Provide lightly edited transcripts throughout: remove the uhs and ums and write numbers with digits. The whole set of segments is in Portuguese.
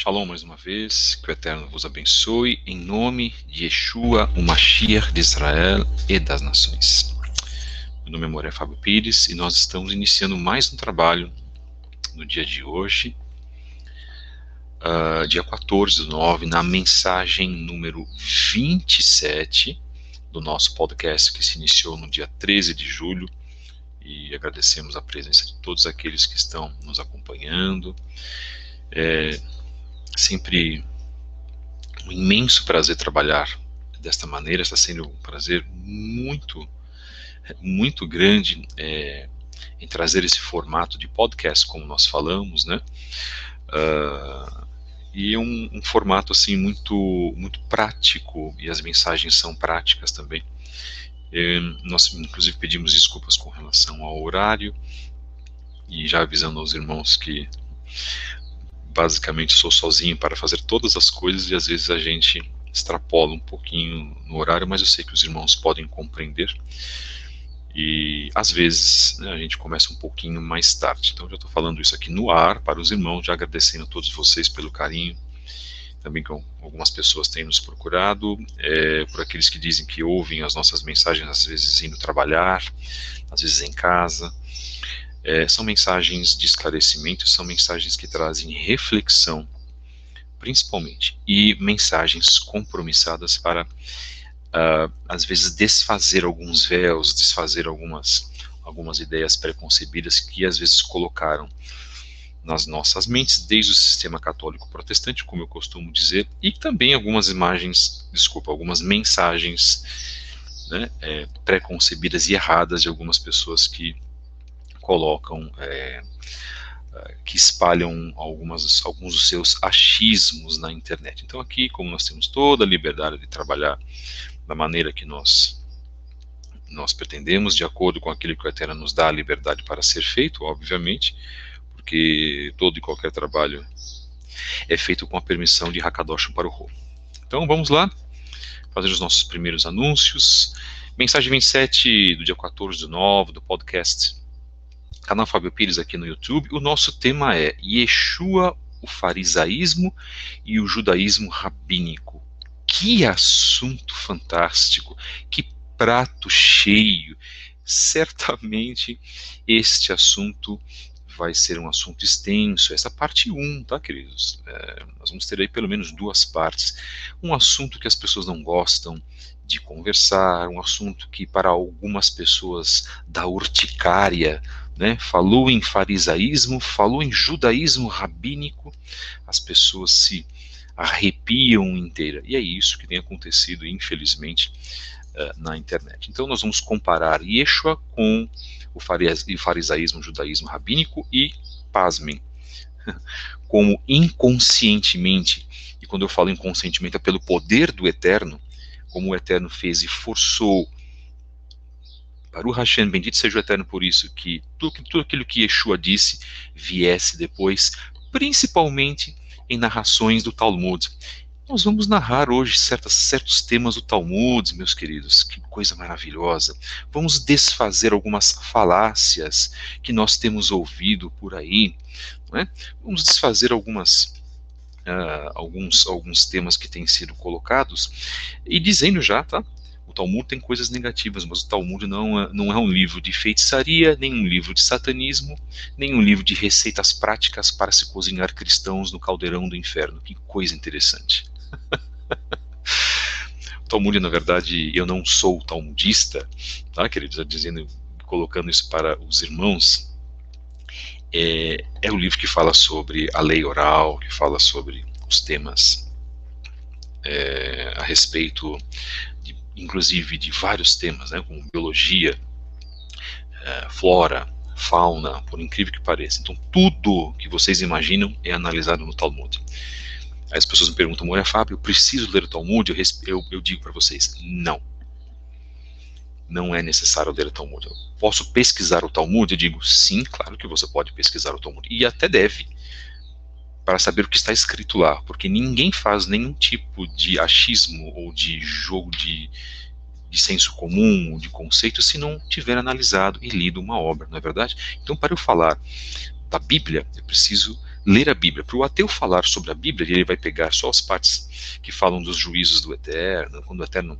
Shalom mais uma vez, que o Eterno vos abençoe, em nome de Yeshua, o Mashiach de Israel e das nações. Meu nome é Fábio Pires e nós estamos iniciando mais um trabalho no dia de hoje, dia 14/9, na mensagem número 27 do nosso podcast, que se iniciou no dia 13 de julho, e agradecemos a presença de todos aqueles que estão nos acompanhando. Sempre um imenso prazer trabalhar desta maneira, está sendo um prazer muito grande em trazer esse formato de podcast, como nós falamos, né? E é um formato assim muito prático, e as mensagens são práticas também. Nós inclusive pedimos desculpas com relação ao horário, e já avisando aos irmãos que basicamente sou sozinho para fazer todas as coisas, e às vezes a gente extrapola um pouquinho no horário, mas eu sei que os irmãos podem compreender, e às vezes a gente começa um pouquinho mais tarde. Então já estou falando isso aqui no ar para os irmãos, já agradecendo a todos vocês pelo carinho, também que algumas pessoas têm nos procurado, por aqueles que dizem que ouvem as nossas mensagens, às vezes indo trabalhar, às vezes em casa. São mensagens de esclarecimento, são mensagens que trazem reflexão, principalmente, e mensagens compromissadas para, às vezes, desfazer alguns véus, desfazer algumas ideias preconcebidas que, às vezes, colocaram nas nossas mentes, desde o sistema católico protestante, como eu costumo dizer, e também algumas mensagens, né, preconcebidas e erradas de algumas pessoas que colocam, que espalham alguns dos seus achismos na internet. Então aqui, como nós temos toda a liberdade de trabalhar da maneira que nós pretendemos, de acordo com aquilo que o Eterno nos dá a liberdade para ser feito, obviamente, porque todo e qualquer trabalho é feito com a permissão de Hakadosh Baruch Hu. Então vamos lá, fazer os nossos primeiros anúncios. Mensagem 27 do dia 14/9 do podcast Canal Fábio Pires aqui no YouTube. O nosso tema é Yeshua, o farisaísmo e o judaísmo rabínico. Que assunto fantástico, que prato cheio. Certamente este assunto vai ser um assunto extenso, essa parte 1, tá, queridos? Nós vamos ter aí pelo menos 2 partes. Um assunto que as pessoas não gostam de conversar, um assunto que para algumas pessoas dá urticária, né? Falou em farisaísmo, falou em judaísmo rabínico, as pessoas se arrepiam inteira. E é isso que tem acontecido, infelizmente, na internet. Então nós vamos comparar Yeshua com o farisaísmo, o judaísmo rabínico, e, pasmem, como inconscientemente, e quando eu falo inconscientemente é pelo poder do Eterno, como o Eterno fez e forçou, Baruch Hashem, bendito seja o Eterno por isso, que tudo aquilo que Yeshua disse viesse depois, principalmente em narrações do Talmud. Nós vamos narrar hoje certos temas do Talmud, meus queridos, que coisa maravilhosa. Vamos desfazer algumas falácias que nós temos ouvido por aí, não é? Vamos desfazer alguns temas que têm sido colocados, e dizendo já, tá? O Talmud tem coisas negativas, mas o Talmud não é um livro de feitiçaria, nem um livro de satanismo, nem um livro de receitas práticas para se cozinhar cristãos no caldeirão do inferno. Que coisa interessante. O Talmud, na verdade, eu não sou talmudista, tá, queridos? Colocando isso para os irmãos, é o livro que fala sobre a lei oral, que fala sobre os temas a respeito, inclusive, de vários temas, né, como biologia, flora, fauna, por incrível que pareça. Então, tudo que vocês imaginam é analisado no Talmud. Aí as pessoas me perguntam, Moria Fábio, eu preciso ler o Talmud? Eu digo para vocês, não é necessário ler o Talmud. Eu posso pesquisar o Talmud? Eu digo, sim, claro que você pode pesquisar o Talmud, e até deve, para saber o que está escrito lá, porque ninguém faz nenhum tipo de achismo ou de jogo de senso comum, de conceito, se não tiver analisado e lido uma obra, não é verdade? Então, para eu falar da Bíblia, eu preciso ler a Bíblia. Para o ateu falar sobre a Bíblia, ele vai pegar só as partes que falam dos juízos do Eterno, quando o Eterno,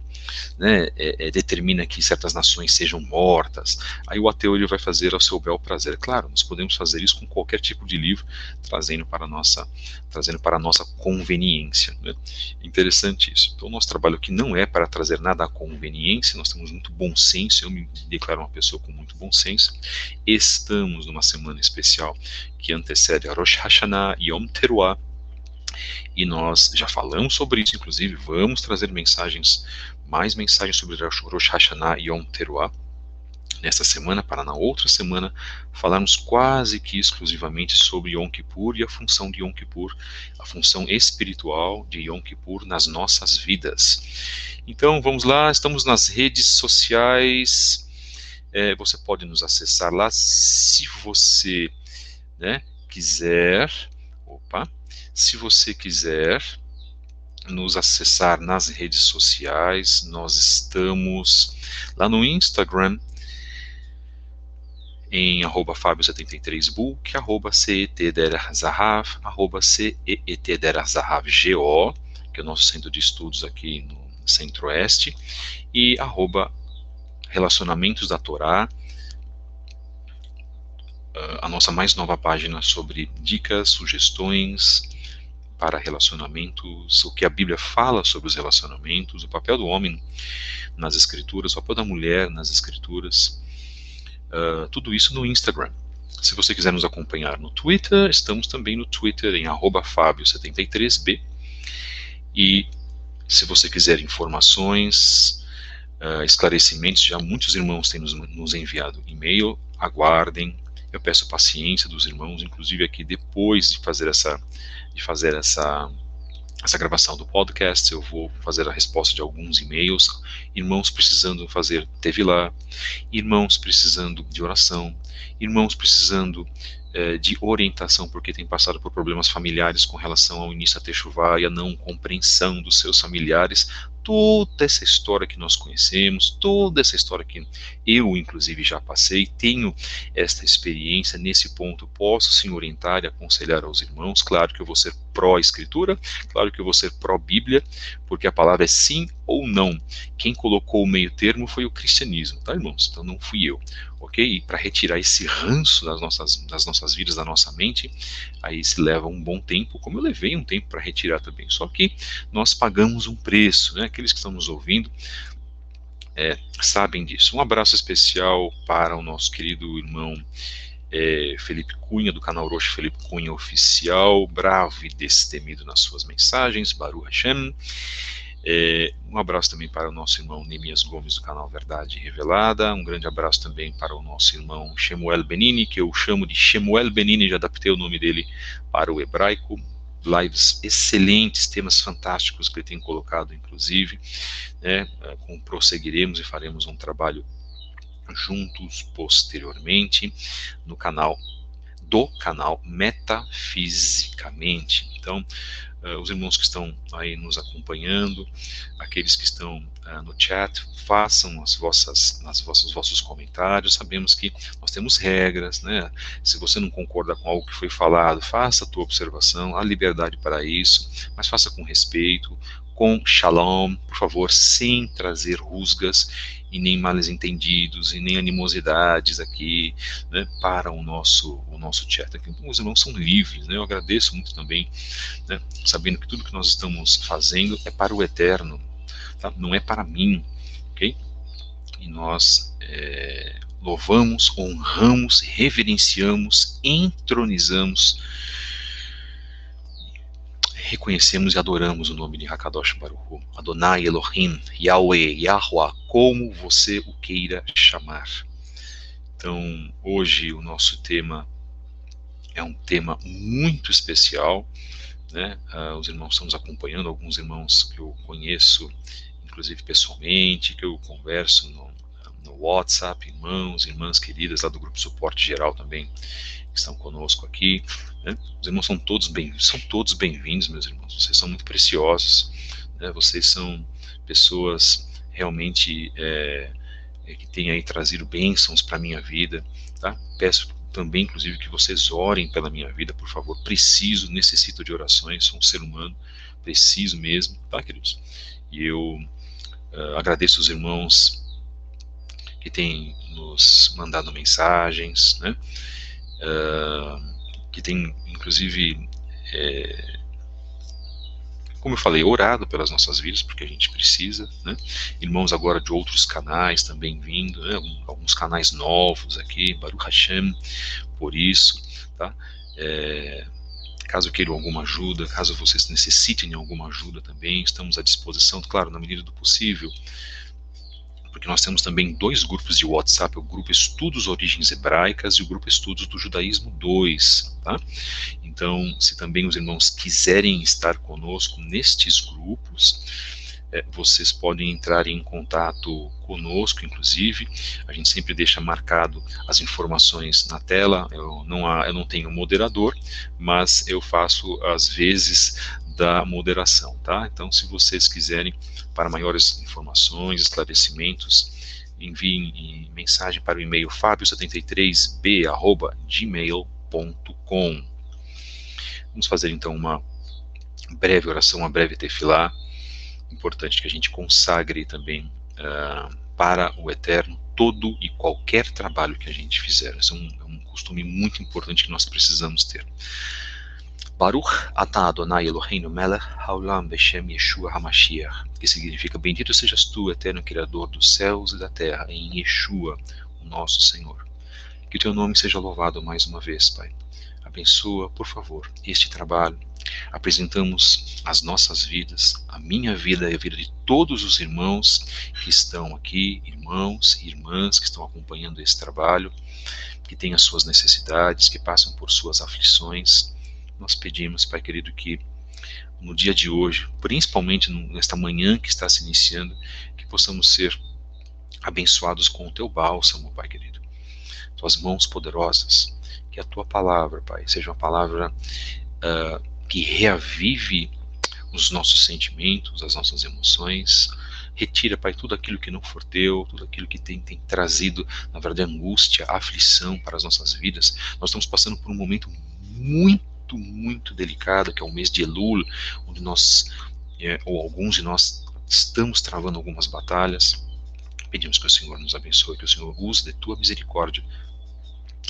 né, determina que certas nações sejam mortas. Aí o ateu ele vai fazer ao seu bel prazer. Claro, nós podemos fazer isso com qualquer tipo de livro, trazendo para a nossa conveniência. Né? Interessante isso. Então, o nosso trabalho aqui não é para trazer nada à conveniência, nós temos muito bom senso, eu me declaro uma pessoa com muito bom senso. Estamos numa semana especial que antecede a Rosh Hashanah e Yom Teruah, e nós já falamos sobre isso, inclusive vamos trazer mais mensagens sobre Rosh Hashanah e Yom Teruah nessa semana, para na outra semana falarmos quase que exclusivamente sobre Yom Kippur e a função de Yom Kippur, a função espiritual de Yom Kippur nas nossas vidas. Então vamos lá, estamos nas redes sociais, você pode nos acessar lá se você, né, quiser, se você quiser nos acessar nas redes sociais, nós estamos lá no Instagram, em @fabio73book, @CETDerzahav, @CETDerzahavGO, que é o nosso centro de estudos aqui no Centro-Oeste, e @Relacionamentos da Torá, a nossa mais nova página sobre dicas, sugestões para relacionamentos, o que a Bíblia fala sobre os relacionamentos, o papel do homem nas Escrituras, o papel da mulher nas Escrituras, tudo isso no Instagram. Se você quiser nos acompanhar no Twitter, estamos também no Twitter em @fabio73b. E se você quiser informações, esclarecimentos, já muitos irmãos têm nos enviado e-mail, aguardem. Eu peço paciência dos irmãos, inclusive aqui depois de fazer essa gravação do podcast, eu vou fazer a resposta de alguns e-mails, irmãos precisando fazer tevilá, irmãos precisando de oração, irmãos precisando de orientação porque têm passado por problemas familiares com relação ao início da Teshuvá e a não compreensão dos seus familiares. Toda essa história que nós conhecemos, toda essa história que eu, inclusive, já passei, tenho esta experiência nesse ponto, posso sim orientar e aconselhar aos irmãos. Claro que eu vou ser pró-escritura, claro que eu vou ser pró-bíblia, porque a palavra é sim ou não. Quem colocou o meio termo foi o cristianismo, tá, irmãos? Então não fui eu, ok? E para retirar esse ranço das nossas vidas, da nossa mente, aí se leva um bom tempo, como eu levei um tempo para retirar também. Só que nós pagamos um preço, né? Aqueles que estão nos ouvindo sabem disso. Um abraço especial para o nosso querido irmão Felipe Cunha, do canal Roxo Felipe Cunha Oficial, bravo e destemido nas suas mensagens, Baruch Hashem. Um abraço também para o nosso irmão Neemias Gomes, do canal Verdade Revelada. Um grande abraço também para o nosso irmão Shemuel Benini, que eu chamo de Shemuel Benini, já adaptei o nome dele para o hebraico. Lives excelentes, temas fantásticos que ele tem colocado, inclusive, né, prosseguiremos e faremos um trabalho juntos posteriormente no canal Metafisicamente. Então, os irmãos que estão aí nos acompanhando, aqueles que estão no chat, façam os vossos comentários. Sabemos que nós temos regras, né? Se você não concorda com algo que foi falado, faça a tua observação, há liberdade para isso, mas faça com respeito, com shalom, por favor, sem trazer rusgas e nem males entendidos e nem animosidades aqui, né, para o nosso chat. Aqui, os irmãos são livres, né? Eu agradeço muito também, né, sabendo que tudo que nós estamos fazendo é para o Eterno, tá? Não é para mim, ok? E nós louvamos, honramos, reverenciamos, entronizamos, reconhecemos e adoramos o nome de Hakadosh Baruch Hu, Adonai Elohim, Yahweh, Yahuwah, como você o queira chamar. Então, hoje o nosso tema é um tema muito especial, né? Os irmãos estão nos acompanhando, alguns irmãos que eu conheço, inclusive pessoalmente, que eu converso no WhatsApp, irmãs queridas lá do Grupo Suporte Geral também, que estão conosco aqui, né? Os irmãos são todos bem-vindos, meus irmãos. Vocês são muito preciosos, né? Vocês são pessoas realmente que têm aí trazido bênçãos para a minha vida, tá? Peço também, inclusive, que vocês orem pela minha vida, por favor. Preciso, necessito de orações, sou um ser humano, preciso mesmo, tá, queridos? E eu agradeço os irmãos que têm nos mandado mensagens, né? Que têm, inclusive, como eu falei, orado pelas nossas vidas, porque a gente precisa, né? Irmãos agora de outros canais também vindo, né? Alguns canais novos aqui, Baruch Hashem, por isso, tá? Caso queiram alguma ajuda, caso vocês necessitem de alguma ajuda também, estamos à disposição, claro, na medida do possível, porque nós temos também 2 grupos de WhatsApp, o grupo Estudos Origens Hebraicas e o grupo Estudos do Judaísmo 2, tá? Então, se também os irmãos quiserem estar conosco nestes grupos, vocês podem entrar em contato conosco, inclusive, a gente sempre deixa marcado as informações na tela, eu não tenho moderador, mas eu faço às vezes da moderação, tá? Então, se vocês quiserem, para maiores informações, esclarecimentos, enviem mensagem para o e-mail fabio73b@gmail.com. Vamos fazer então uma breve oração, uma breve tefilá. Importante que a gente consagre também para o Eterno todo e qualquer trabalho que a gente fizer. Esse é um costume muito importante que nós precisamos ter. Baruch atah Adonai Eloheinu melech haolam beshem Yeshua HaMashiach, que significa: bendito sejas tu, Eterno Criador dos céus e da terra, em Yeshua, o nosso Senhor. Que o teu nome seja louvado mais uma vez, Pai. Abençoa, por favor, este trabalho. Apresentamos as nossas vidas, a minha vida e a vida de todos os irmãos que estão aqui, irmãos e irmãs que estão acompanhando esse trabalho, que têm as suas necessidades, que passam por suas aflições. Nós pedimos, Pai querido, que no dia de hoje, principalmente nesta manhã que está se iniciando, que possamos ser abençoados com o teu bálsamo, Pai querido. Tuas mãos poderosas, que a tua palavra, Pai, seja uma palavra que reavive os nossos sentimentos, as nossas emoções. Retira, Pai, tudo aquilo que não for teu, tudo aquilo que tem trazido, na verdade, angústia, aflição para as nossas vidas. Nós estamos passando por um momento muito delicado, que é o mês de Elul, onde nós, ou alguns de nós, estamos travando algumas batalhas. Pedimos que o Senhor nos abençoe, que o Senhor use de tua misericórdia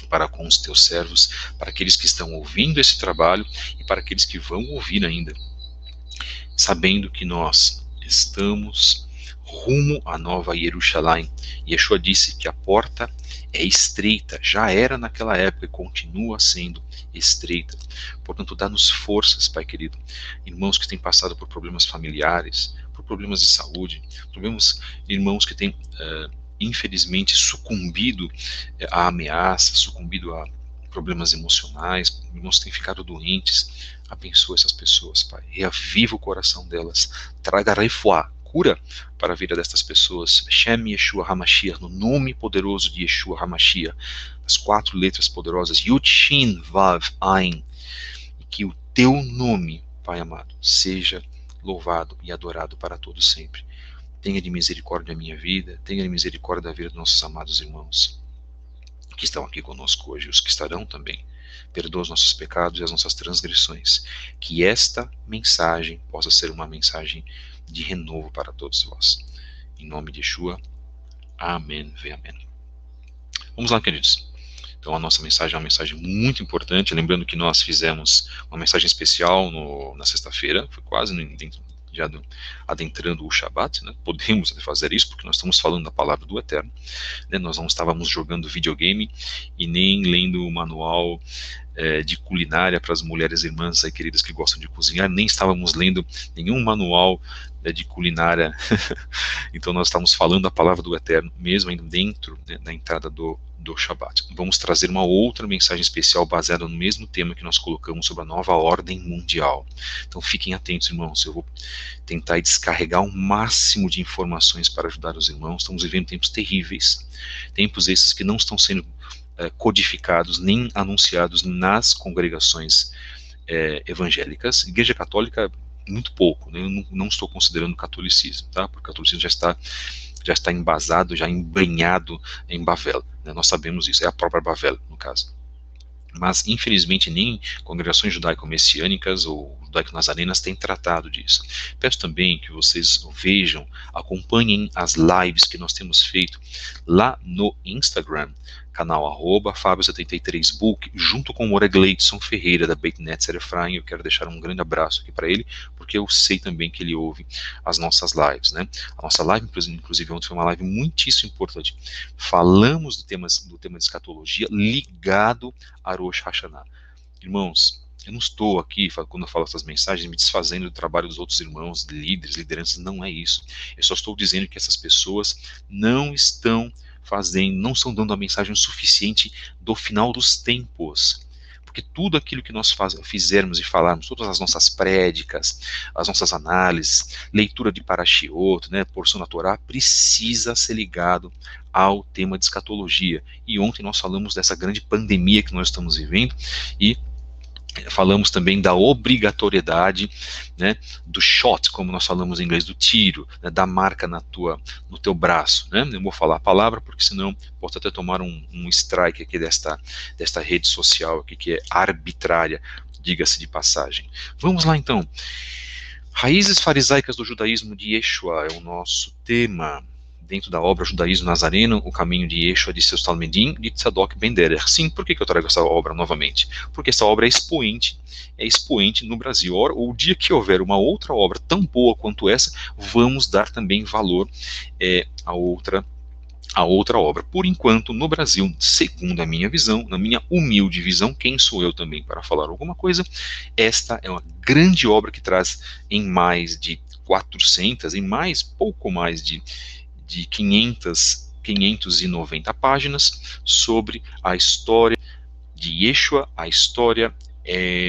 para com os teus servos, para aqueles que estão ouvindo esse trabalho e para aqueles que vão ouvir ainda, sabendo que nós estamos rumo à nova Jerusalém. Yeshua disse que a porta é estreita, já era naquela época e continua sendo estreita. Portanto, dá-nos forças, Pai querido. Irmãos que têm passado por problemas familiares, por problemas de saúde, irmãos que têm infelizmente sucumbido a ameaças, sucumbido a problemas emocionais, irmãos que têm ficado doentes. Abençoa essas pessoas, Pai. Reaviva o coração delas. Traga refuá, cura para a vida destas pessoas. Shem Yeshua HaMashiach, no nome poderoso de Yeshua HaMashiach. As 4 letras poderosas, Yud Shin Vav Ain. E que o teu nome, Pai amado, seja louvado e adorado para todos sempre. Tenha de misericórdia a minha vida, tenha de misericórdia da vida dos nossos amados irmãos que estão aqui conosco hoje, os que estarão também. Perdoa os nossos pecados e as nossas transgressões. Que esta mensagem possa ser uma mensagem de renovo para todos vós. Em nome de Yeshua, amém, amém. Vamos lá, queridos. Então a nossa mensagem é uma mensagem muito importante, lembrando que nós fizemos uma mensagem especial na sexta-feira, foi quase já adentrando o Shabat, né? Podemos fazer isso porque nós estamos falando da palavra do Eterno, né? Nós não estávamos jogando videogame e nem lendo o manual de culinária para as mulheres irmãs aí, queridas, que gostam de cozinhar, nem estávamos lendo nenhum manual de culinária. Então nós estamos falando da palavra do Eterno, mesmo ainda dentro, né, da entrada do Shabat. Vamos trazer uma outra mensagem especial baseada no mesmo tema que nós colocamos sobre a nova ordem mundial. Então fiquem atentos, irmãos. Eu vou tentar descarregar o máximo de informações para ajudar os irmãos. Estamos vivendo tempos terríveis, tempos esses que não estão sendo codificados nem anunciados nas congregações evangélicas. Igreja Católica, muito pouco, né? Eu não estou considerando o catolicismo, tá? Porque o catolicismo já está embasado, já embanhado em Bavel, né? Nós sabemos isso, é a própria Bavel, no caso. Mas, infelizmente, nem congregações judaico-messiânicas ou judaico-nazarenas têm tratado disso. Peço também que vocês vejam, acompanhem as lives que nós temos feito lá no Instagram, canal @Fábio73book, junto com o Oregleidson Ferreira, da Beit Netzer Efraim. Eu quero deixar um grande abraço aqui para ele, porque eu sei também que ele ouve as nossas lives, né? A nossa live, inclusive, ontem foi uma live muitíssimo importante. Falamos do tema de escatologia ligado a Rosh Hashanah. Irmãos, eu não estou aqui, quando eu falo essas mensagens, me desfazendo do trabalho dos outros irmãos, líderes, lideranças, não é isso. Eu só estou dizendo que essas pessoas não estão não estão dando a mensagem suficiente do final dos tempos. Porque tudo aquilo que nós fizermos e falarmos, todas as nossas prédicas, as nossas análises, leitura de Parashiot, né, porção da Torá, precisa ser ligado ao tema de escatologia. E ontem nós falamos dessa grande pandemia que nós estamos vivendo e falamos também da obrigatoriedade, né, do shot, como nós falamos em inglês, do tiro, né, da marca no teu braço, né? Eu vou falar a palavra porque senão posso até tomar um strike aqui desta rede social aqui, que é arbitrária, diga-se de passagem. Vamos lá então. Raízes farisaicas do judaísmo de Yeshua é o nosso tema. Dentro da obra Judaísmo Nazareno, o caminho de Yeshua, de seus Talmidim, de Tzadok Ben Derer. Sim, por que eu trago essa obra novamente? Porque essa obra é expoente no Brasil. O dia que houver uma outra obra tão boa quanto essa, vamos dar também valor a outra obra. Por enquanto, no Brasil, segundo a minha visão, na minha humilde visão, quem sou eu também para falar alguma coisa, esta é uma grande obra que traz em mais de 400, pouco mais de 590 páginas sobre a história de Yeshua, a história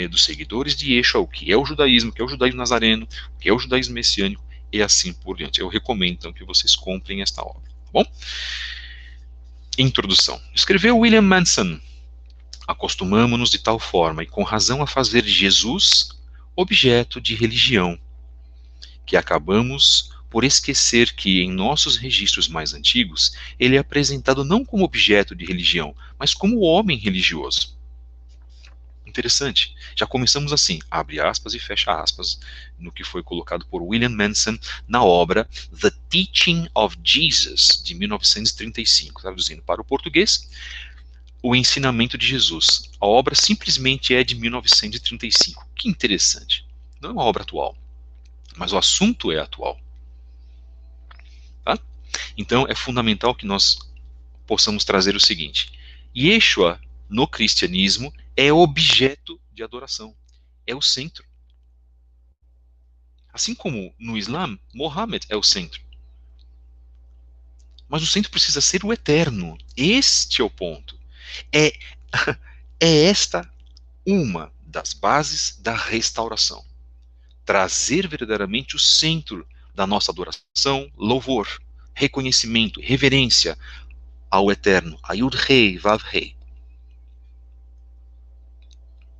dos seguidores de Yeshua, o que é o judaísmo, o que é o judaísmo nazareno, o que é o judaísmo messiânico e assim por diante. Eu recomendo então que vocês comprem esta obra, tá bom? Introdução. Escreveu William Manson: acostumamo-nos de tal forma e com razão a fazer de Jesus objeto de religião, que acabamos por esquecer que, em nossos registros mais antigos, ele é apresentado não como objeto de religião, mas como homem religioso. Interessante. Já começamos assim, abre aspas e fecha aspas, no que foi colocado por William Manson na obra The Teaching of Jesus, de 1935, traduzindo para o português, O Ensinamento de Jesus. A obra simplesmente é de 1935. Que interessante. Não é uma obra atual, mas o assunto é atual. Tá? Então é fundamental que nós possamos trazer o seguinte: Yeshua, no cristianismo, é objeto de adoração, é o centro. Assim como no Islã, Mohammed é o centro. Mas o centro precisa ser o eterno. Este é o ponto. É esta uma das bases da restauração. Trazer verdadeiramente o centro da nossa adoração, louvor, reconhecimento, reverência ao eterno, a Yud-Hei, Vav-Hei.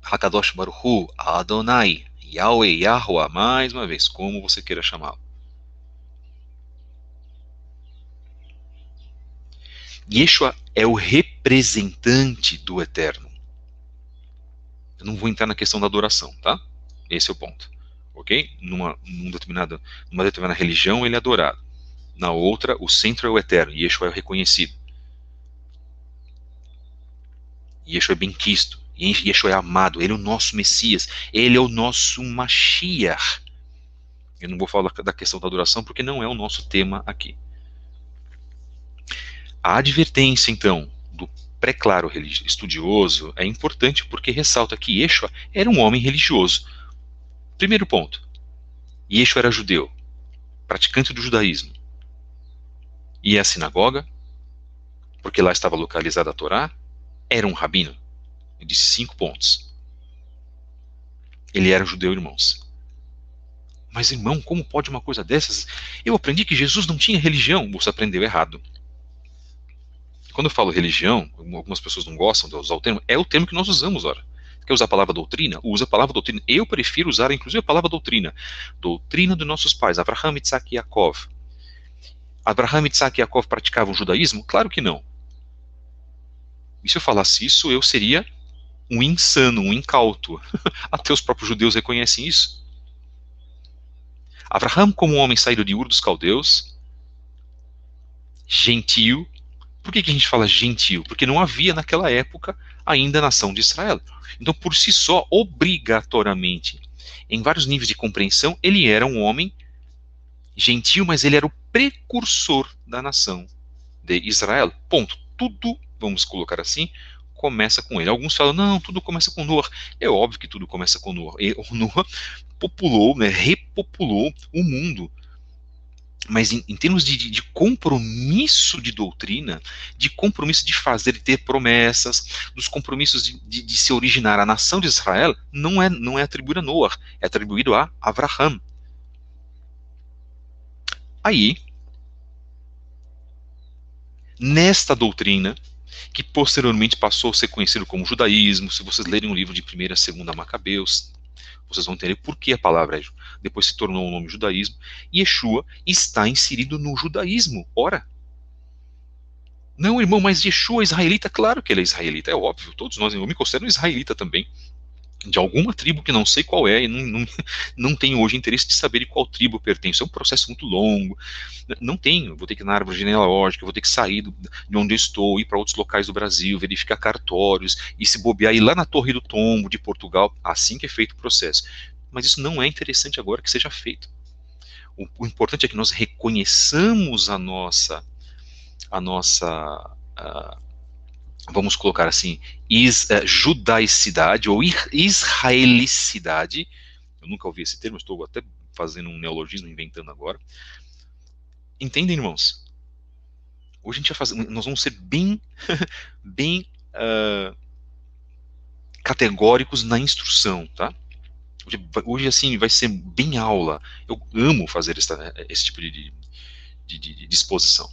Hakadosh Baruch Hu, Adonai, Yahweh, Yahweh, mais uma vez, como você queira chamá-lo. Yeshua é o representante do eterno. Eu não vou entrar na questão da adoração, tá? Esse é o ponto. Ok? Numa determinada religião ele é adorado. Na outra, o centro é o eterno. Yeshua é o reconhecido. Yeshua é benquisto. Yeshua é amado. Ele é o nosso Messias. Ele é o nosso Mashiach. Eu não vou falar da questão da adoração porque não é o nosso tema aqui. A advertência, então, do pré-claro estudioso é importante porque ressalta que Yeshua era um homem religioso. Primeiro ponto. Yeshua era judeu, praticante do judaísmo. E a sinagoga, porque lá estava localizada a Torá, era um rabino. Eu disse 5 pontos. Ele era judeu, irmãos. Mas, irmão, como pode uma coisa dessas? Eu aprendi que Jesus não tinha religião. Você aprendeu errado. Quando eu falo religião, algumas pessoas não gostam de usar o termo, é o termo que nós usamos, ora. Quer usar a palavra doutrina? Usa a palavra doutrina. Eu prefiro usar, inclusive, a palavra doutrina. Doutrina dos nossos pais, Abraham, Isaac e Yaakov. Abraham, Isaac e Yaakov praticavam o judaísmo? Claro que não. E se eu falasse isso, eu seria um insano, um incauto. Até os próprios judeus reconhecem isso. Abraham, como um homem saído de Ur dos Caldeus, gentio. Por que a gente fala gentio? Porque não havia naquela época ainda a nação de Israel. Então, por si só, obrigatoriamente, em vários níveis de compreensão, ele era um homem gentio, mas ele era o precursor da nação de Israel. Ponto. Tudo, vamos colocar assim, começa com ele. Alguns falam, não, tudo começa com Noah. É óbvio que tudo começa com Noah. E o Noah populou, né, repopulou o mundo. Mas em termos de compromisso de doutrina, de compromisso de fazer e ter promessas, dos compromissos de se originar a nação de Israel, não é atribuído a Noah, é atribuído a Abraham. Aí, nesta doutrina, que posteriormente passou a ser conhecido como judaísmo, se vocês lerem o livro de 1ª e 2ª Macabeus, vocês vão entender por que a palavra depois se tornou o nome judaísmo. Yeshua está inserido no judaísmo. Ora, não, irmão, mas Yeshua é israelita? Claro que ele é israelita, é óbvio. Todos nós, eu me considero israelita também. De alguma tribo que não sei qual é, e não tenho hoje interesse de saber de qual tribo pertenço. É um processo muito longo. Não tenho, vou ter que ir na árvore genealógica, vou ter que sair de onde eu estou, ir para outros locais do Brasil, verificar cartórios, e se bobear, ir lá na Torre do Tombo de Portugal, assim que é feito o processo. Mas isso não é interessante agora que seja feito. O importante é que nós reconheçamos a nossa vamos colocar assim, judaicidade ou israelicidade. Eu nunca ouvi esse termo, estou até fazendo um neologismo, inventando agora. Entendem, irmãos? Hoje a gente vai fazer, nós vamos ser bem, bem categóricos na instrução, tá? Hoje, assim, vai ser bem aula. Eu amo fazer esse tipo de exposição.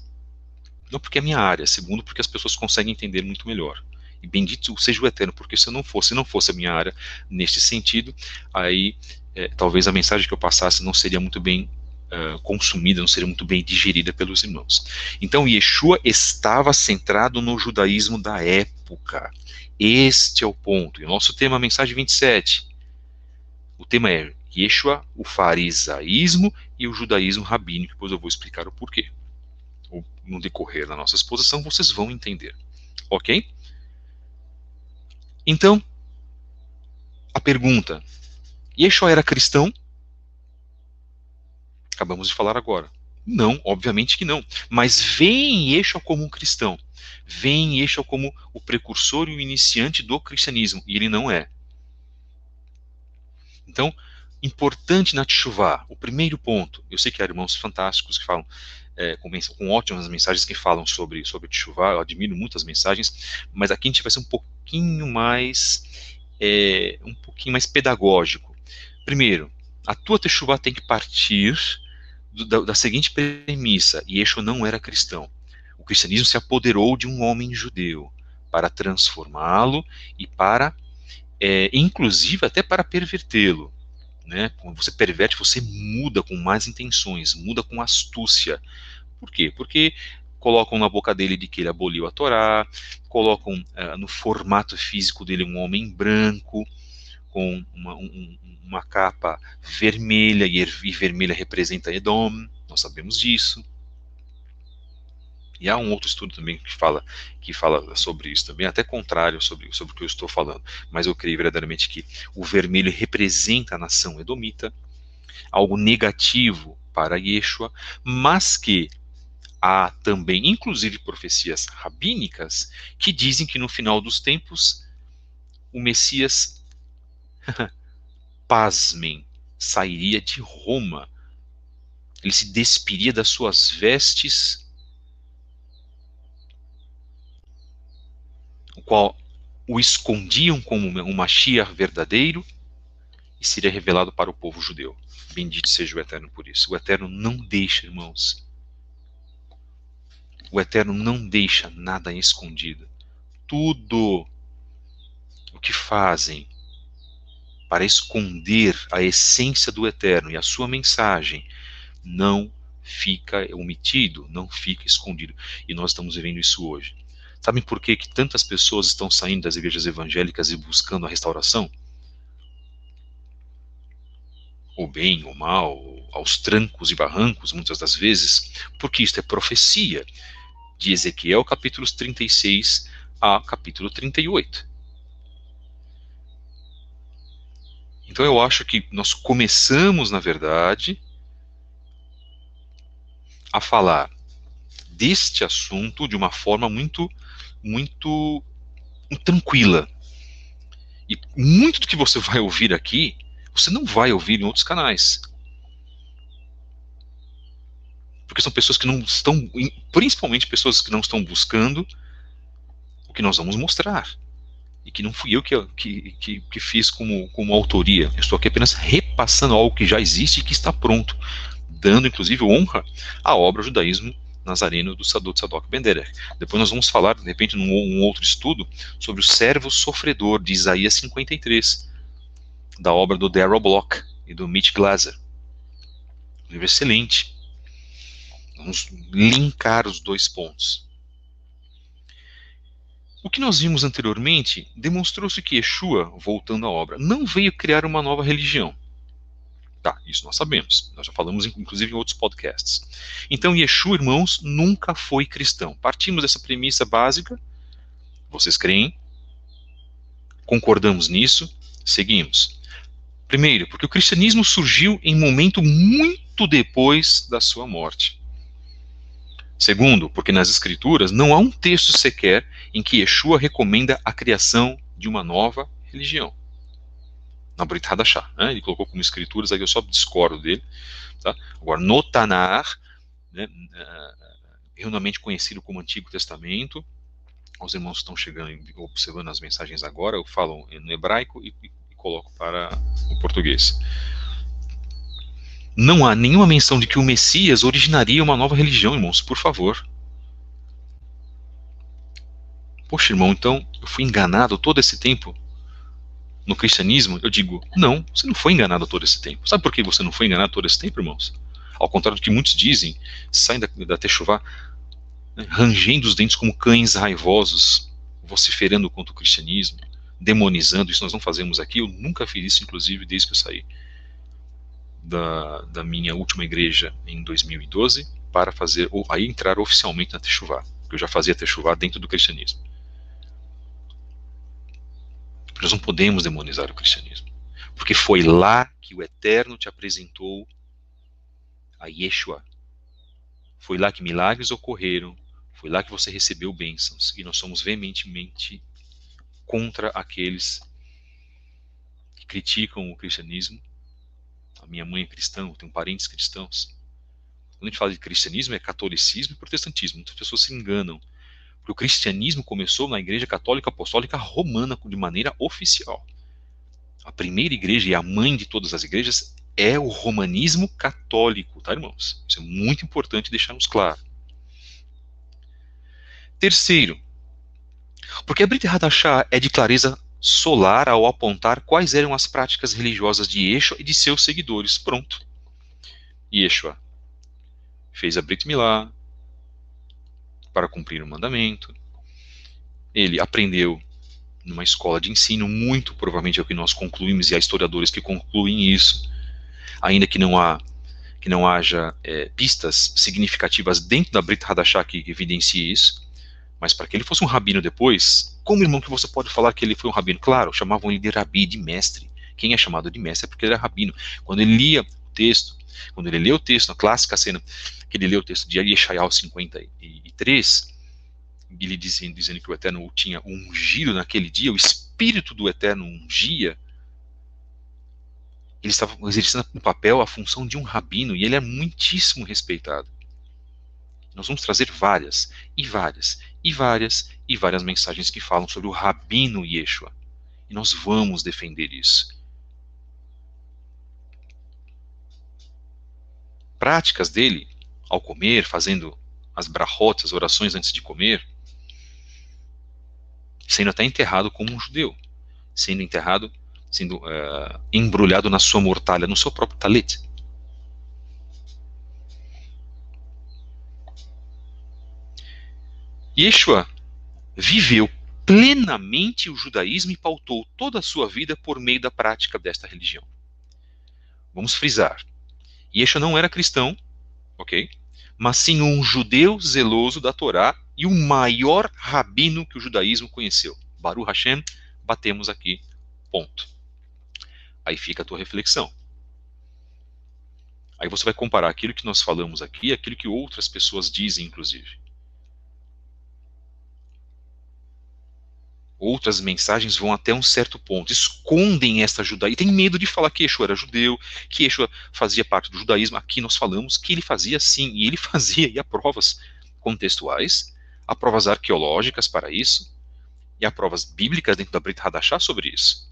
Não porque é minha área, segundo porque as pessoas conseguem entender muito melhor. E bendito seja o Eterno, porque se não fosse a minha área neste sentido, aí talvez a mensagem que eu passasse não seria muito bem consumida, não seria muito bem digerida pelos irmãos. Então Yeshua estava centrado no judaísmo da época. Este é o ponto. E o nosso tema, a mensagem 27. O tema é Yeshua, o farisaísmo e o judaísmo rabínico, depois eu vou explicar o porquê. No decorrer da nossa exposição, vocês vão entender. Ok? Então, a pergunta: Yeshua era cristão? Acabamos de falar agora. Não, obviamente que não. Mas vem Yeshua como um cristão. Vem Yeshua como o precursor e o iniciante do cristianismo. E ele não é. Então, importante na Teshuvá, o primeiro ponto. Eu sei que há irmãos fantásticos que falam com ótimas mensagens que falam sobre Teshuvá, eu admiro muitas mensagens, mas aqui a gente vai ser um pouquinho mais pedagógico. Primeiro, a tua Teshuvá tem que partir da seguinte premissa: Yeshua não era cristão. O cristianismo se apoderou de um homem judeu para transformá-lo e para, inclusive, até para pervertê-lo. Né? Quando você perverte, você muda com más intenções, muda com astúcia. Por quê? Porque colocam na boca dele de que ele aboliu a Torá, colocam no formato físico dele um homem branco, com uma capa vermelha, e vermelha representa Edom, nós sabemos disso. E há um outro estudo também que fala sobre isso também, até contrário sobre o que eu estou falando. Mas eu creio verdadeiramente que o vermelho representa a nação edomita, algo negativo para Yeshua, mas que há também, inclusive, profecias rabínicas que dizem que no final dos tempos o Messias, pasmem, sairia de Roma. Ele se despiria das suas vestes, o qual o escondiam como um Mashiach verdadeiro, e seria revelado para o povo judeu. Bendito seja o Eterno por isso. O Eterno não deixa, irmãos. O Eterno não deixa nada escondido. Tudo o que fazem para esconder a essência do Eterno e a sua mensagem não fica omitido, não fica escondido. E nós estamos vivendo isso hoje. Sabem por que tantas pessoas estão saindo das igrejas evangélicas e buscando a restauração? O bem, o mal, aos trancos e barrancos, muitas das vezes, porque isto é profecia de Ezequiel, capítulos 36 a capítulo 38. Então eu acho que nós começamos, na verdade, a falar deste assunto de uma forma muito tranquila. E muito do que você vai ouvir aqui, você não vai ouvir em outros canais. Porque são pessoas que não estão, principalmente pessoas que não estão buscando o que nós vamos mostrar. E que não fui eu que fiz como autoria. Eu estou aqui apenas repassando algo que já existe e que está pronto, dando inclusive honra à obra Judaísmo Nazareno do Tzadok Ben Derech. Depois nós vamos falar, de repente, num outro estudo, sobre o servo sofredor de Isaías 53, da obra do Darrell Block e do Mitch Glaser. Um livro excelente. Vamos linkar os dois pontos. O que nós vimos anteriormente demonstrou-se que Yeshua, voltando à obra, não veio criar uma nova religião. Tá, isso nós sabemos. Nós já falamos, inclusive, em outros podcasts. Então, Yeshua, irmãos, nunca foi cristão. Partimos dessa premissa básica. Vocês creem? Concordamos nisso? Seguimos. Primeiro, porque o cristianismo surgiu em momento muito depois da sua morte. Segundo, porque nas Escrituras não há um texto sequer em que Yeshua recomenda a criação de uma nova religião. Na Brit Hadashah, né? Ele colocou como Escrituras, aí eu só discordo dele. Tá? Agora, no Tanar, né, erroneamente conhecido como Antigo Testamento, os irmãos que estão chegando e observando as mensagens agora, eu falo no hebraico e coloco para o português. Não há nenhuma menção de que o Messias originaria uma nova religião, irmãos, por favor. Poxa, irmão, então eu fui enganado todo esse tempo no cristianismo? Eu digo, não, você não foi enganado todo esse tempo. Sabe por que você não foi enganado todo esse tempo, irmãos? Ao contrário do que muitos dizem, saem da Techuvá, né, rangendo os dentes como cães raivosos, vociferando contra o cristianismo, demonizando. Isso nós não fazemos aqui. Eu nunca fiz isso, inclusive, desde que eu saí da minha última igreja em 2012 para fazer, ou aí entrar oficialmente na Techuvá, porque eu já fazia Techuvá dentro do cristianismo. Nós não podemos demonizar o cristianismo, porque foi lá que o Eterno te apresentou a Yeshua. Foi lá que milagres ocorreram, foi lá que você recebeu bênçãos, e nós somos veementemente contra aqueles que criticam o cristianismo. A minha mãe é cristã, eu tenho parentes cristãos. Quando a gente fala de cristianismo, é catolicismo e protestantismo. Muitas pessoas se enganam. Porque o cristianismo começou na Igreja Católica Apostólica Romana de maneira oficial. A primeira igreja e a mãe de todas as igrejas é o romanismo católico, tá, irmãos? Isso é muito importante deixarmos claro. Terceiro, porque a Brit Hadashah é de clareza solar ao apontar quais eram as práticas religiosas de Yeshua e de seus seguidores. Pronto. Yeshua fez a Brit Milá para cumprir o mandamento. Ele aprendeu numa escola de ensino, muito provavelmente é o que nós concluímos, e há historiadores que concluem isso, ainda que não haja pistas significativas dentro da Brit Hadashah que evidencie isso, mas para que ele fosse um rabino depois, como, irmão, que você pode falar que ele foi um rabino? Claro, chamavam ele de rabi, de mestre. Quem é chamado de mestre é porque ele era rabino. Quando ele lia o texto, quando ele lê o texto, na clássica cena que ele lê o texto de Yeshayahu 53, ele dizendo que o Eterno o tinha ungido naquele dia, o Espírito do Eterno ungia, ele estava exercendo no papel a função de um rabino, e ele é muitíssimo respeitado. Nós vamos trazer várias mensagens que falam sobre o rabino Yeshua, e nós vamos defender isso. Práticas dele, ao comer, fazendo as brachot, as orações antes de comer, sendo até enterrado como um judeu, sendo embrulhado na sua mortalha, no seu próprio talit. Yeshua viveu plenamente o judaísmo e pautou toda a sua vida por meio da prática desta religião. Vamos frisar. Yeshua não era cristão, ok? Mas sim um judeu zeloso da Torá e o maior rabino que o judaísmo conheceu. Baruch Hashem, batemos aqui, ponto. Aí fica a tua reflexão. Aí você vai comparar aquilo que nós falamos aqui, aquilo que outras pessoas dizem, inclusive. Outras mensagens vão até um certo ponto, escondem esta judaísmo, tem medo de falar que Yeshua era judeu, que Yeshua fazia parte do judaísmo. Aqui nós falamos que ele fazia sim, e ele fazia, e há provas contextuais, há provas arqueológicas para isso, e há provas bíblicas dentro da Brit Hadashah sobre isso.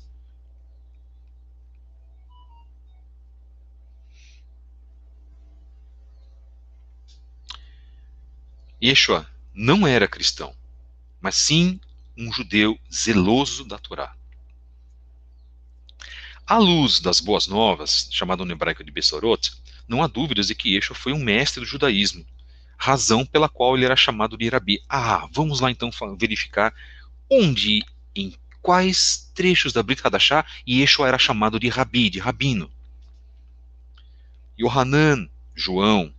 Yeshua não era cristão, mas sim um judeu zeloso da Torá. À luz das boas novas, chamado no hebraico de Bessorot, não há dúvidas de que Yeshua foi um mestre do judaísmo, razão pela qual ele era chamado de Rabi. Vamos lá então verificar onde, em quais trechos da Brit Hadashah, Yeshua era chamado de Rabi, de Rabino. Yohanan, João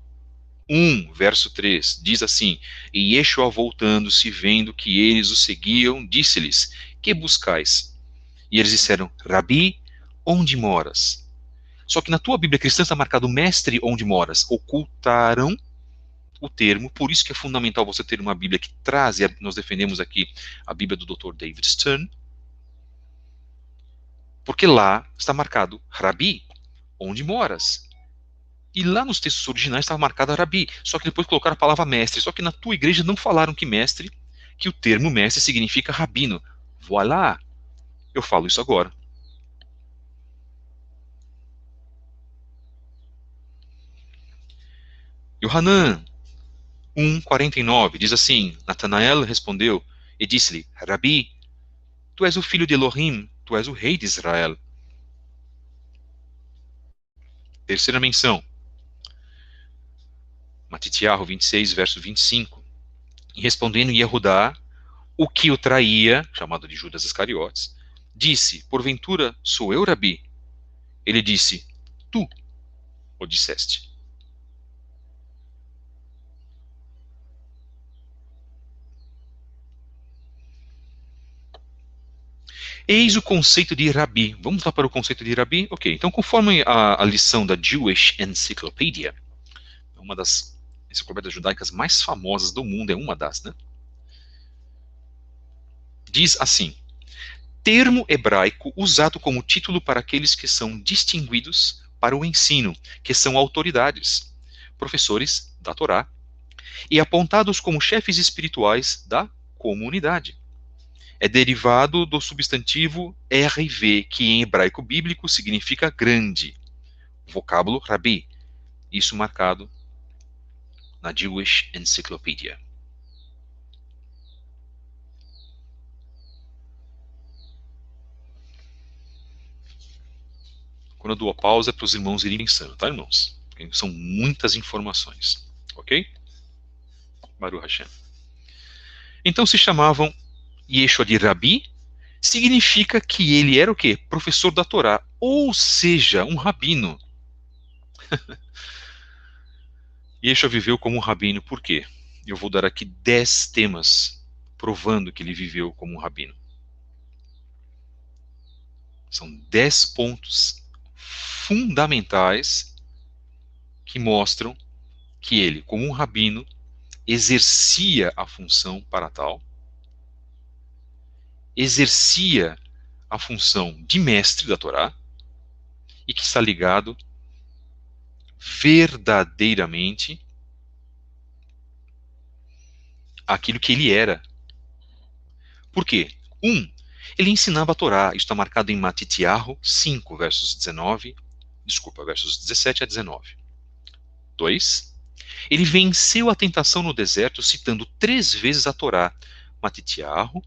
1, verso 3, diz assim: E Yeshua voltando-se, vendo que eles o seguiam, disse-lhes: Que buscais? E eles disseram: Rabi, onde moras? Só que na tua Bíblia cristã está marcado mestre onde moras. Ocultaram o termo, por isso que é fundamental você ter uma Bíblia que traz, e nós defendemos aqui a Bíblia do Dr. David Stern, porque lá está marcado Rabi, onde moras. E lá nos textos originais estava marcado Rabi, só que depois colocaram a palavra mestre. Só que na tua igreja não falaram que mestre, que o termo mestre significa rabino. Voilá! Eu falo isso agora. Yohanan 1,49 diz assim: Natanael respondeu e disse-lhe: Rabi, tu és o filho de Elohim, tu és o rei de Israel. Terceira menção. Matitiahu 26, verso 25. E respondendo Yehudá, o que o traía, chamado de Judas Iscariotes, disse: Porventura sou eu, Rabi? Ele disse: Tu o disseste. Eis o conceito de Rabi. Vamos lá para o conceito de Rabi? Ok, então conforme a lição da Jewish Encyclopedia, uma das enciclopédias judaicas mais famosas do mundo, é uma das, né? Diz assim: termo hebraico usado como título para aqueles que são distinguidos para o ensino, que são autoridades, professores da Torá, e apontados como chefes espirituais da comunidade. É derivado do substantivo RV, que em hebraico bíblico significa grande. O vocábulo Rabi, isso marcado na Jewish Encyclopedia. Quando eu dou a pausa é para os irmãos irem pensando, tá, irmãos? Porque são muitas informações, ok? Baruch Hashem. Então se chamavam Yeshua de Rabi, significa que ele era o quê? Professor da Torá, ou seja, um rabino. Yeshua viveu como um rabino, por quê? Eu vou dar aqui 10 temas provando que ele viveu como um rabino. São 10 pontos fundamentais que mostram que ele, como um rabino, exercia a função para tal, exercia a função de mestre da Torá e que está ligado verdadeiramente àquilo que ele era. Por quê? Ele ensinava a Torá, isso está marcado em Matitiahu 5, versos 17 a 19. 2. Ele venceu a tentação no deserto citando 3 vezes a Torá. Matitiahu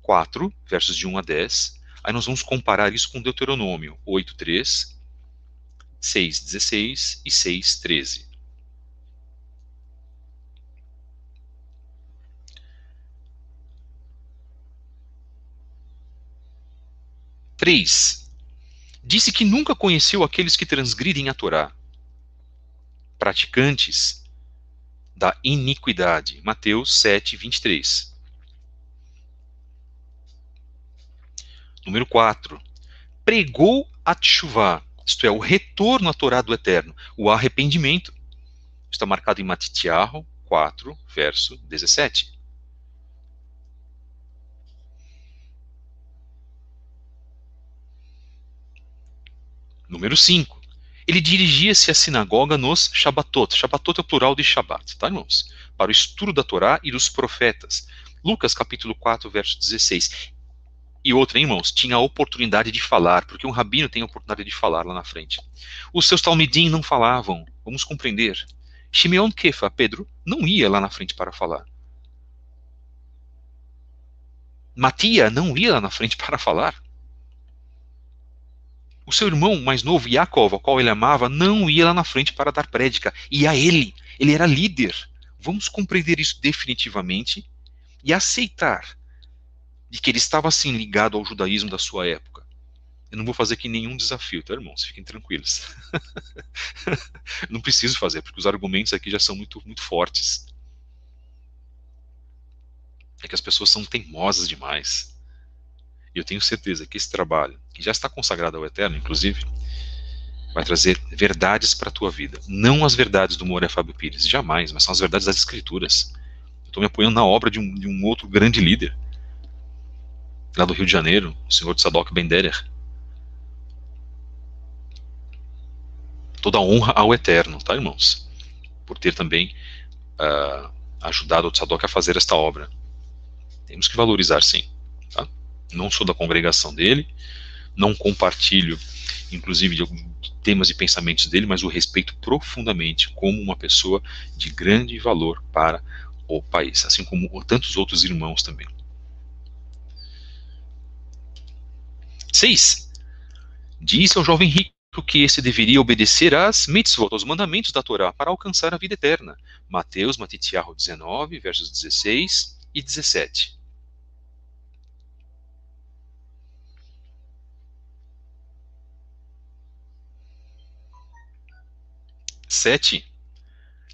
4, versos de 1 a 10. Aí nós vamos comparar isso com Deuteronômio 8, 3, 6, 16 e 6, 13. 3. Disse que nunca conheceu aqueles que transgridem a Torá, praticantes da iniquidade. Mateus 7, 23. Número 4. Pregou a teshuvá, isto é, o retorno à Torá do Eterno, o arrependimento. Está marcado em Matitiahu 4, verso 17. Número 5. Ele dirigia-se à sinagoga nos Shabbatot. Shabbatot é o plural de Shabbat, tá, irmãos? Para o estudo da Torá e dos profetas. Lucas, capítulo 4, verso 16. E outra, hein, irmãos, tinha a oportunidade de falar, porque um rabino tem a oportunidade de falar lá na frente. Os seus talmidim não falavam, vamos compreender. Shimeon Kefa, Pedro, não ia lá na frente para falar. Matia não ia lá na frente para falar. O seu irmão mais novo, Yaakov, ao qual ele amava, não ia lá na frente para dar prédica. E a ele era líder. Vamos compreender isso definitivamente e aceitar de que ele estava assim ligado ao judaísmo da sua época. Eu não vou fazer aqui nenhum desafio, tá, irmãos? Fiquem tranquilos. Não preciso fazer, porque os argumentos aqui já são muito, muito fortes. É que as pessoas são teimosas demais. E eu tenho certeza que esse trabalho, que já está consagrado ao Eterno, inclusive, vai trazer verdades para a tua vida. Não as verdades do Moura Fábio Pires, jamais, mas são as verdades das Escrituras. Eu estou me apoiando na obra de um outro grande líder, lá do Rio de Janeiro, o senhor Tzadok Ben-Derer. Toda a honra ao Eterno, tá, irmãos? Por ter também ajudado o Tzadok a fazer esta obra. Temos que valorizar, sim. Tá? Não sou da congregação dele, não compartilho, inclusive, de temas e pensamentos dele, mas o respeito profundamente como uma pessoa de grande valor para o país, assim como tantos outros irmãos também. 6. Disse ao jovem rico que esse deveria obedecer às mitzvot, aos mandamentos da Torá, para alcançar a vida eterna. Mateus, Matitiahu 19, versos 16 e 17. Sete.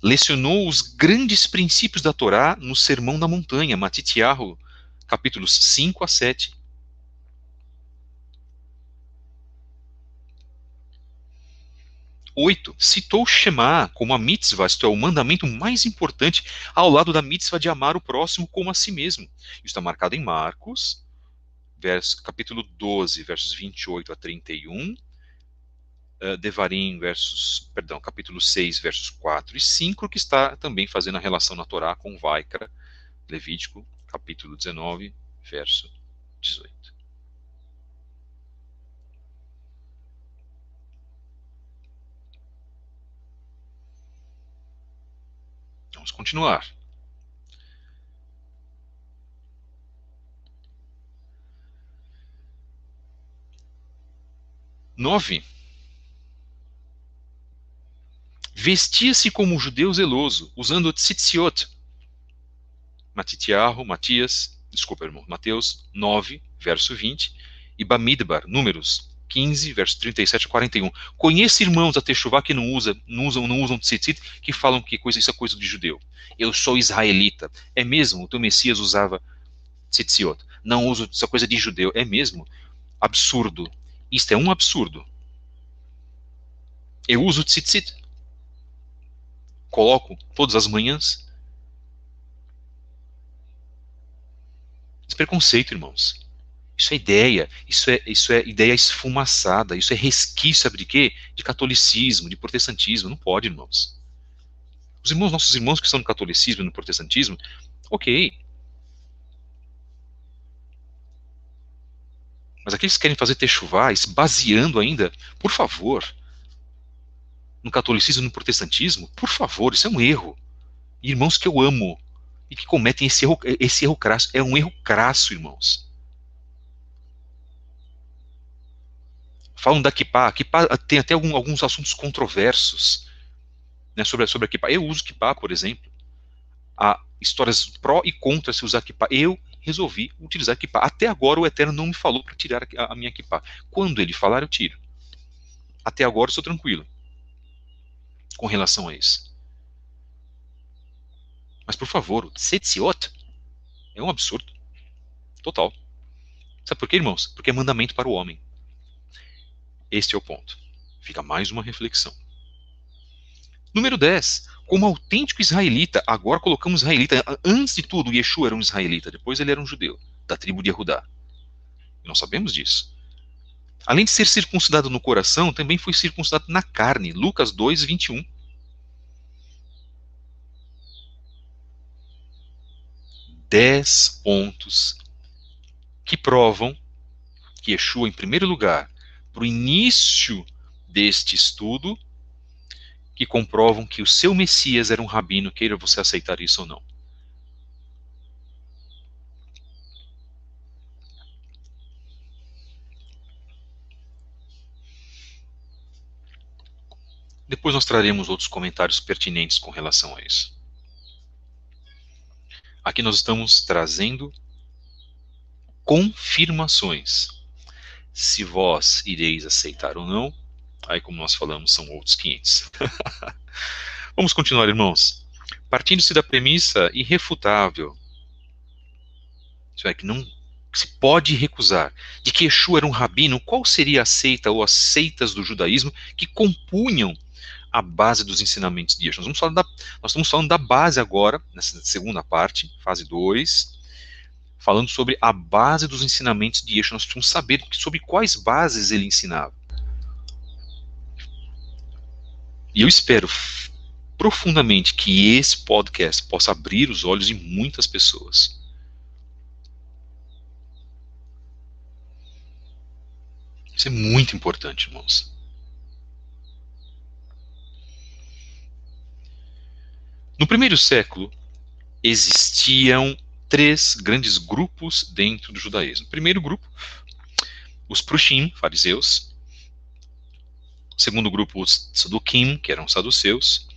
Lecionou os grandes princípios da Torá no Sermão da Montanha, Matitiahu, capítulos 5 a 7. 8. Citou o Shema como a mitzvah, isto é, o mandamento mais importante, ao lado da mitzvah de amar o próximo como a si mesmo. Isso está marcado em Marcos, capítulo 12, versos 28 a 31, Devarim, capítulo 6, versos 4 e 5, que está também fazendo a relação na Torá com Vaikra, Levítico, capítulo 19, verso 18. Vamos continuar. 9. Vestia-se como um judeu zeloso, usando tzitziot. Mateus 9, verso 20, e Bamidbar, Números 15, verso 37 a 41. Conheço irmãos a Techuvá que não usam tzitzit, que falam que isso é coisa de judeu. Eu sou israelita. É mesmo? O teu Messias usava tzitziot. Não uso essa coisa de judeu. É mesmo? Absurdo. Isto é um absurdo. Eu uso tzitzit. Coloco todas as manhãs. Isso é preconceito, irmãos. Isso é ideia, isso é ideia esfumaçada, isso é resquício, sabe de quê? De catolicismo, de protestantismo. Não pode, irmãos. Nossos irmãos que estão no catolicismo e no protestantismo, ok. Mas aqueles que querem fazer techuvá, baseando ainda, por favor, no catolicismo e no protestantismo, por favor, isso é um erro. Irmãos que eu amo e que cometem esse erro crasso, é um erro crasso, irmãos. Falam da kippá, a kippá tem até alguns assuntos controversos, né, sobre a kippá. Eu uso kippá, por exemplo. Há histórias pró e contra se usar kippá. Eu resolvi utilizar a kippah. Até agora o Eterno não me falou para tirar a minha kippah. Quando ele falar, eu tiro. Até agora eu estou tranquilo com relação a isso. Mas, por favor, o tzetziot é um absurdo. Total. Sabe por quê, irmãos? Porque é mandamento para o homem. Este é o ponto. Fica mais uma reflexão. Número 10. Como autêntico israelita, agora colocamos israelita. Antes de tudo, Yeshua era um israelita. Depois ele era um judeu, da tribo de Yehudá. E nós sabemos disso. Além de ser circuncidado no coração, também foi circuncidado na carne. Lucas 2, 21. Dez pontos que provam que Yeshua, em primeiro lugar, para o início deste estudo, que comprovam que o seu Messias era um rabino, queira você aceitar isso ou não. Depois nós traremos outros comentários pertinentes com relação a isso. Aqui nós estamos trazendo confirmações. Se vós ireis aceitar ou não, aí como nós falamos, são outros 500. Vamos continuar, irmãos. Partindo-se da premissa irrefutável, isso é, que não se pode recusar, de que Yeshua era um rabino, qual seria a seita ou as seitas do judaísmo que compunham a base dos ensinamentos de Yeshua? Nós estamos falando da base agora, nessa segunda parte, fase 2, falando sobre a base dos ensinamentos de Yeshua. Nós precisamos saber sobre quais bases ele ensinava. E eu espero profundamente que esse podcast possa abrir os olhos de muitas pessoas. Isso é muito importante, irmãos. No primeiro século, existiam 3 grandes grupos dentro do judaísmo. O primeiro grupo, os Prushim, fariseus. O segundo grupo, os Saduquim, que eram saduceus.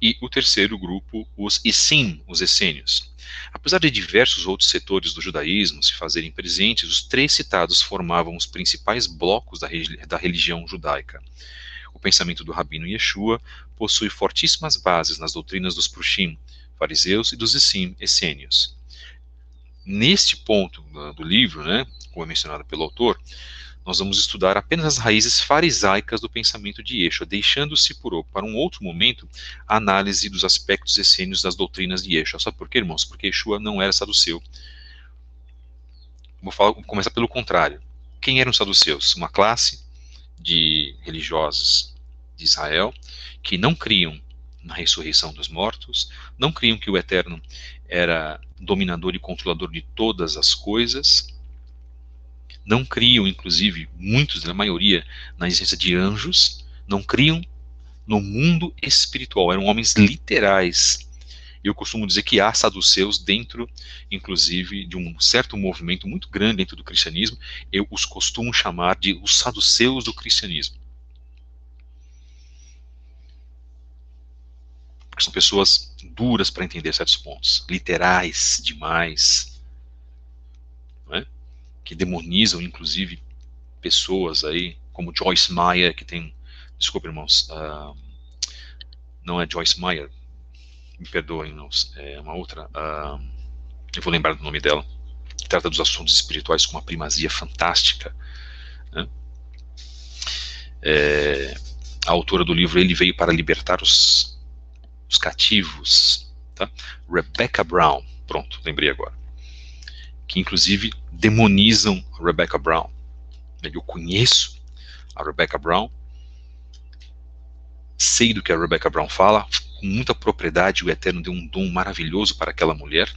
E o terceiro grupo, os Essim, os essênios. Apesar de diversos outros setores do judaísmo se fazerem presentes, os 3 citados formavam os principais blocos da religião judaica. O pensamento do rabino Yeshua possui fortíssimas bases nas doutrinas dos Prushim, fariseus, e dos Essim, essênios. Neste ponto do livro, como é mencionado pelo autor, nós vamos estudar apenas as raízes farisaicas do pensamento de Yeshua, deixando-se para um outro momento a análise dos aspectos essênios das doutrinas de Yeshua. Sabe por quê, irmãos? Porque Yeshua não era saduceu. Vou começar pelo contrário. Quem eram os saduceus? Uma classe de religiosos de Israel que não criam na ressurreição dos mortos, não criam que o Eterno era dominador e controlador de todas as coisas, não criam, inclusive, muitos, na maioria, na existência de anjos, não criam no mundo espiritual, eram homens literais. Eu costumo dizer que há saduceus dentro, inclusive, de um certo movimento muito grande dentro do cristianismo. Eu os costumo chamar de os saduceus do cristianismo. São pessoas duras para entender certos pontos, literais demais, que demonizam, inclusive, pessoas aí, como Joyce Meyer, que tem, desculpa, irmãos, não é Joyce Meyer, me perdoem, irmãos, é uma outra, eu vou lembrar do nome dela, que trata dos assuntos espirituais com uma primazia fantástica. A autora do livro Ele Veio para Libertar os Cativos, tá? Rebecca Brown, pronto, lembrei agora, que inclusive demonizam Rebecca Brown. Eu conheço a Rebecca Brown, sei do que a Rebecca Brown fala, com muita propriedade. O Eterno deu um dom maravilhoso para aquela mulher.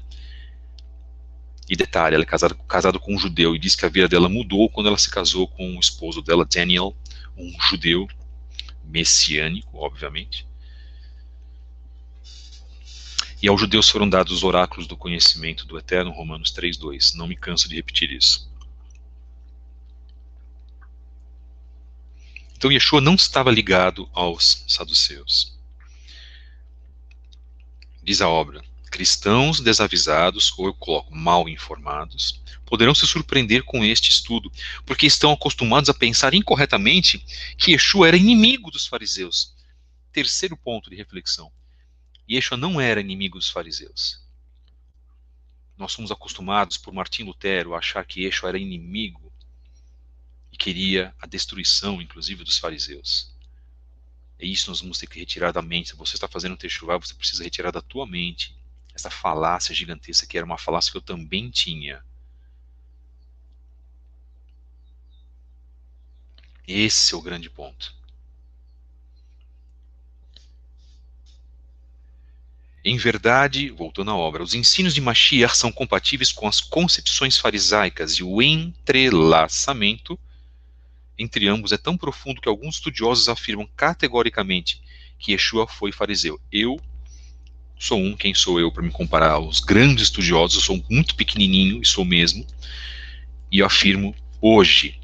E detalhe, ela é casada com um judeu, e diz que a vida dela mudou quando ela se casou com o esposo dela, Daniel, um judeu messiânico, obviamente. E aos judeus foram dados os oráculos do conhecimento do Eterno, Romanos 3:2. Não me canso de repetir isso. Então Yeshua não estava ligado aos saduceus. Diz a obra: Cristãos desavisados, ou eu coloco mal informados, poderão se surpreender com este estudo, porque estão acostumados a pensar incorretamente que Yeshua era inimigo dos fariseus. Terceiro ponto de reflexão. Yeshua não era inimigo dos fariseus. Nós somos acostumados por Martim Lutero a achar que Yeshua era inimigo e queria a destruição, inclusive, dos fariseus. É isso que nós vamos ter que retirar da mente. Se você está fazendo Teshuvah, você precisa retirar da tua mente essa falácia gigantesca, que era uma falácia que eu também tinha. Esse é o grande ponto. Em verdade, voltando à obra, os ensinos de Mashiach são compatíveis com as concepções farisaicas e o entrelaçamento entre ambos é tão profundo que alguns estudiosos afirmam categoricamente que Yeshua foi fariseu. Eu sou quem sou eu para me comparar aos grandes estudiosos? Eu sou muito pequenininho e sou mesmo, e eu afirmo hoje,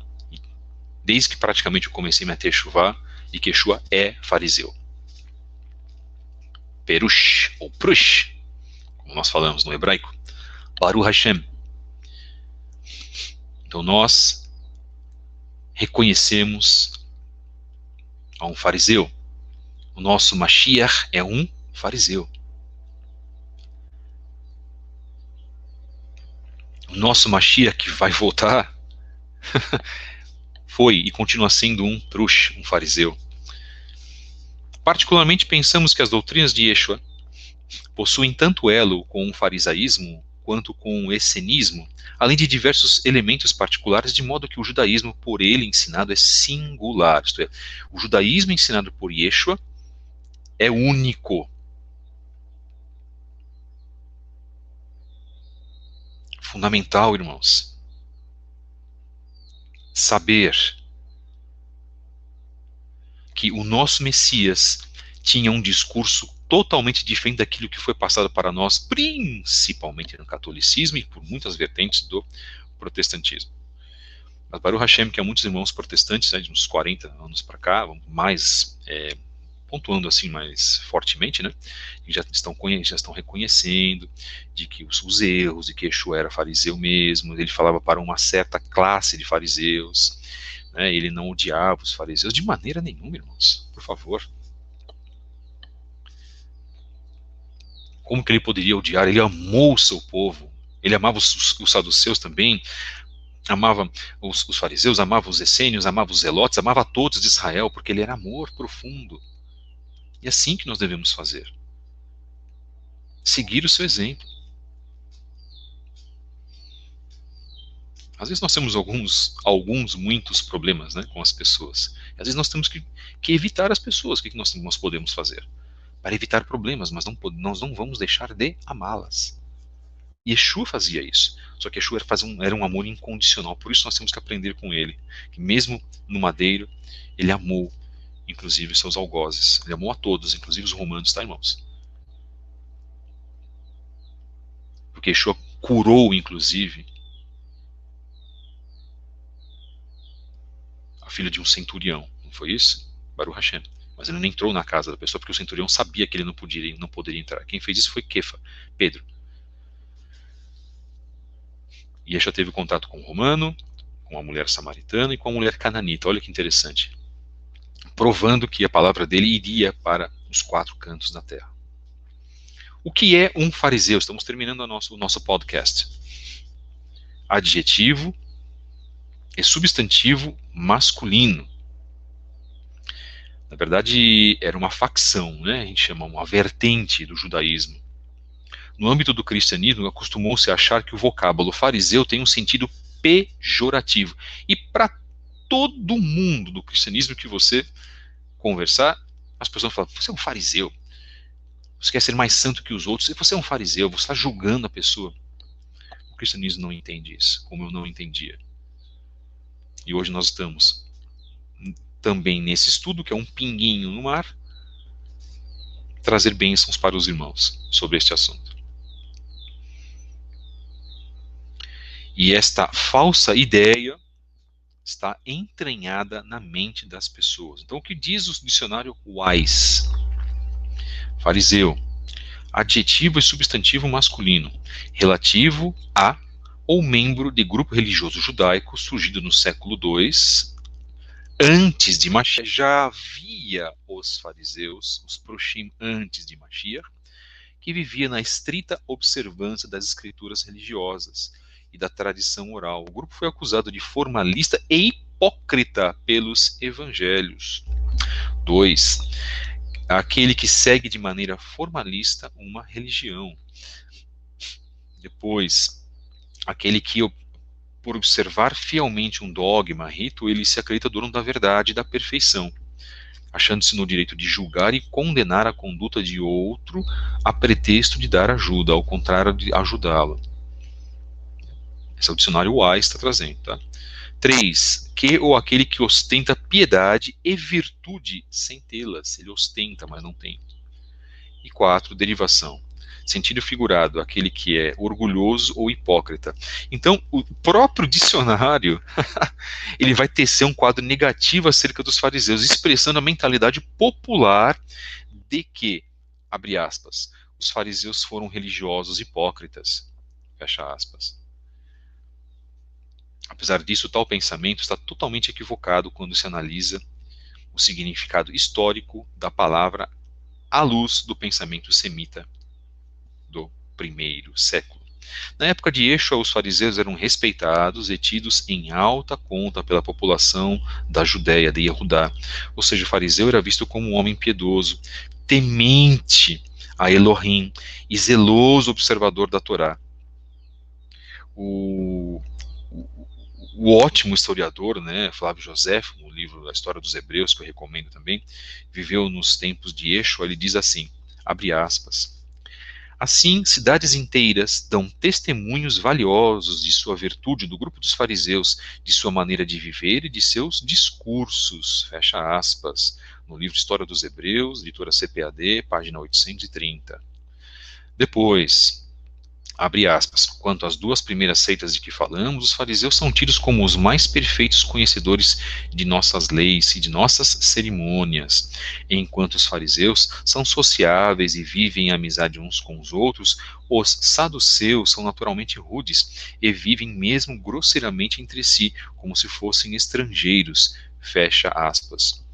desde que praticamente eu comecei minha Teshuvah, e que Yeshua é fariseu. Perush, ou Prush, como nós falamos no hebraico, Baruch Hashem. Então nós reconhecemos a um fariseu. O nosso Mashiach é um fariseu. O nosso Mashiach que vai voltar foi e continua sendo um Prush, um fariseu. Particularmente pensamos que as doutrinas de Yeshua possuem tanto elo com o farisaísmo quanto com o essenismo, além de diversos elementos particulares, de modo que o judaísmo por ele ensinado é singular, isto é, o judaísmo ensinado por Yeshua é único. Fundamental, irmãos. Saber que o nosso Messias tinha um discurso totalmente diferente daquilo que foi passado para nós, principalmente no catolicismo e por muitas vertentes do protestantismo. Mas Baruch Hashem, que há muitos irmãos protestantes, né, de uns 40 anos para cá, mais pontuando assim mais fortemente, né, já estão reconhecendo de que os erros, de que Yeshua era fariseu mesmo, ele falava para uma certa classe de fariseus, né, ele não odiava os fariseus de maneira nenhuma, irmãos, por favor. Como que ele poderia odiar? Ele amou o seu povo, ele amava os saduceus também, amava os fariseus, amava os essênios, amava os zelotes, amava todos de Israel, porque ele era amor profundo. E é assim que nós devemos fazer. Seguir o seu exemplo. Às vezes nós temos muitos problemas, né, com as pessoas. Às vezes nós temos que evitar as pessoas. O que nós podemos fazer? Para evitar problemas, mas nós não vamos deixar de amá-las. Yeshua fazia isso. Só que Yeshua era um amor incondicional. Por isso nós temos que aprender com ele. Que mesmo no madeiro, ele amou, inclusive, seus algozes. Ele amou a todos, inclusive os romanos, tá, irmãos? Porque Yeshua curou, inclusive, a filha de um centurião. Não foi isso? Baruch Hashem. Mas ele não entrou na casa da pessoa porque o centurião sabia que ele não poderia entrar. Quem fez isso foi Kefa, Pedro. E Yeshua teve contato com o romano, com a mulher samaritana e com a mulher cananita. Olha que interessante. Provando que a palavra dele iria para os 4 cantos da terra. O que é um fariseu? Estamos terminando o nosso podcast. Adjetivo e substantivo masculino. Na verdade, era uma facção, né? A gente chama uma vertente do judaísmo. No âmbito do cristianismo, acostumou-se a achar que o vocábulo fariseu tem um sentido pejorativo. E para todo mundo do cristianismo que você conversar, as pessoas falam, você é um fariseu. Você quer ser mais santo que os outros, e você é um fariseu, você está julgando a pessoa. O cristianismo não entende isso, como eu não entendia. E hoje nós estamos também nesse estudo, que é um pinguinho no mar, trazer bênçãos para os irmãos sobre este assunto. E esta falsa ideia está entranhada na mente das pessoas. Então, o que diz o dicionário Wise? Fariseu: adjetivo e substantivo masculino, relativo a ou membro de grupo religioso judaico surgido no século II, antes de Mashiach. Já havia os fariseus, os proshim, antes de Mashiach, que vivia na estrita observância das escrituras religiosas e da tradição oral. O grupo foi acusado de formalista e hipócrita pelos evangelhos. 2. Aquele que segue de maneira formalista uma religião. Depois, aquele que, por observar fielmente um dogma, rito, ele se acredita dono da verdade e da perfeição, achando-se no direito de julgar e condenar a conduta de outro a pretexto de dar ajuda, ao contrário de ajudá-lo. Esse é o dicionário Wise está trazendo, tá? 3. Que ou aquele que ostenta piedade e virtude sem tê-las. Ele ostenta, mas não tem. E 4. Derivação. Sentido figurado, aquele que é orgulhoso ou hipócrita. Então, o próprio dicionário ele vai tecer um quadro negativo acerca dos fariseus, expressando a mentalidade popular de que, abre aspas, os fariseus foram religiosos hipócritas, fecha aspas. Apesar disso, tal pensamento está totalmente equivocado quando se analisa o significado histórico da palavra à luz do pensamento semita do primeiro século. Na época de Yeshua, os fariseus eram respeitados e tidos em alta conta pela população da Judéia, de Yehudá. Ou seja, o fariseu era visto como um homem piedoso, temente a Elohim e zeloso observador da Torá. O ótimo historiador, né, Flávio Josefo, no livro A História dos Hebreus, que eu recomendo também, viveu nos tempos de Yeshua, ele diz assim, abre aspas, assim, cidades inteiras dão testemunhos valiosos de sua virtude, do grupo dos fariseus, de sua maneira de viver e de seus discursos, fecha aspas, no livro História dos Hebreus, editora CPAD, página 830. Depois, abre aspas, quanto às duas primeiras seitas de que falamos, os fariseus são tidos como os mais perfeitos conhecedores de nossas leis e de nossas cerimônias. Enquanto os fariseus são sociáveis e vivem em amizade uns com os outros, os saduceus são naturalmente rudes e vivem mesmo grosseiramente entre si, como se fossem estrangeiros. Fecha aspas.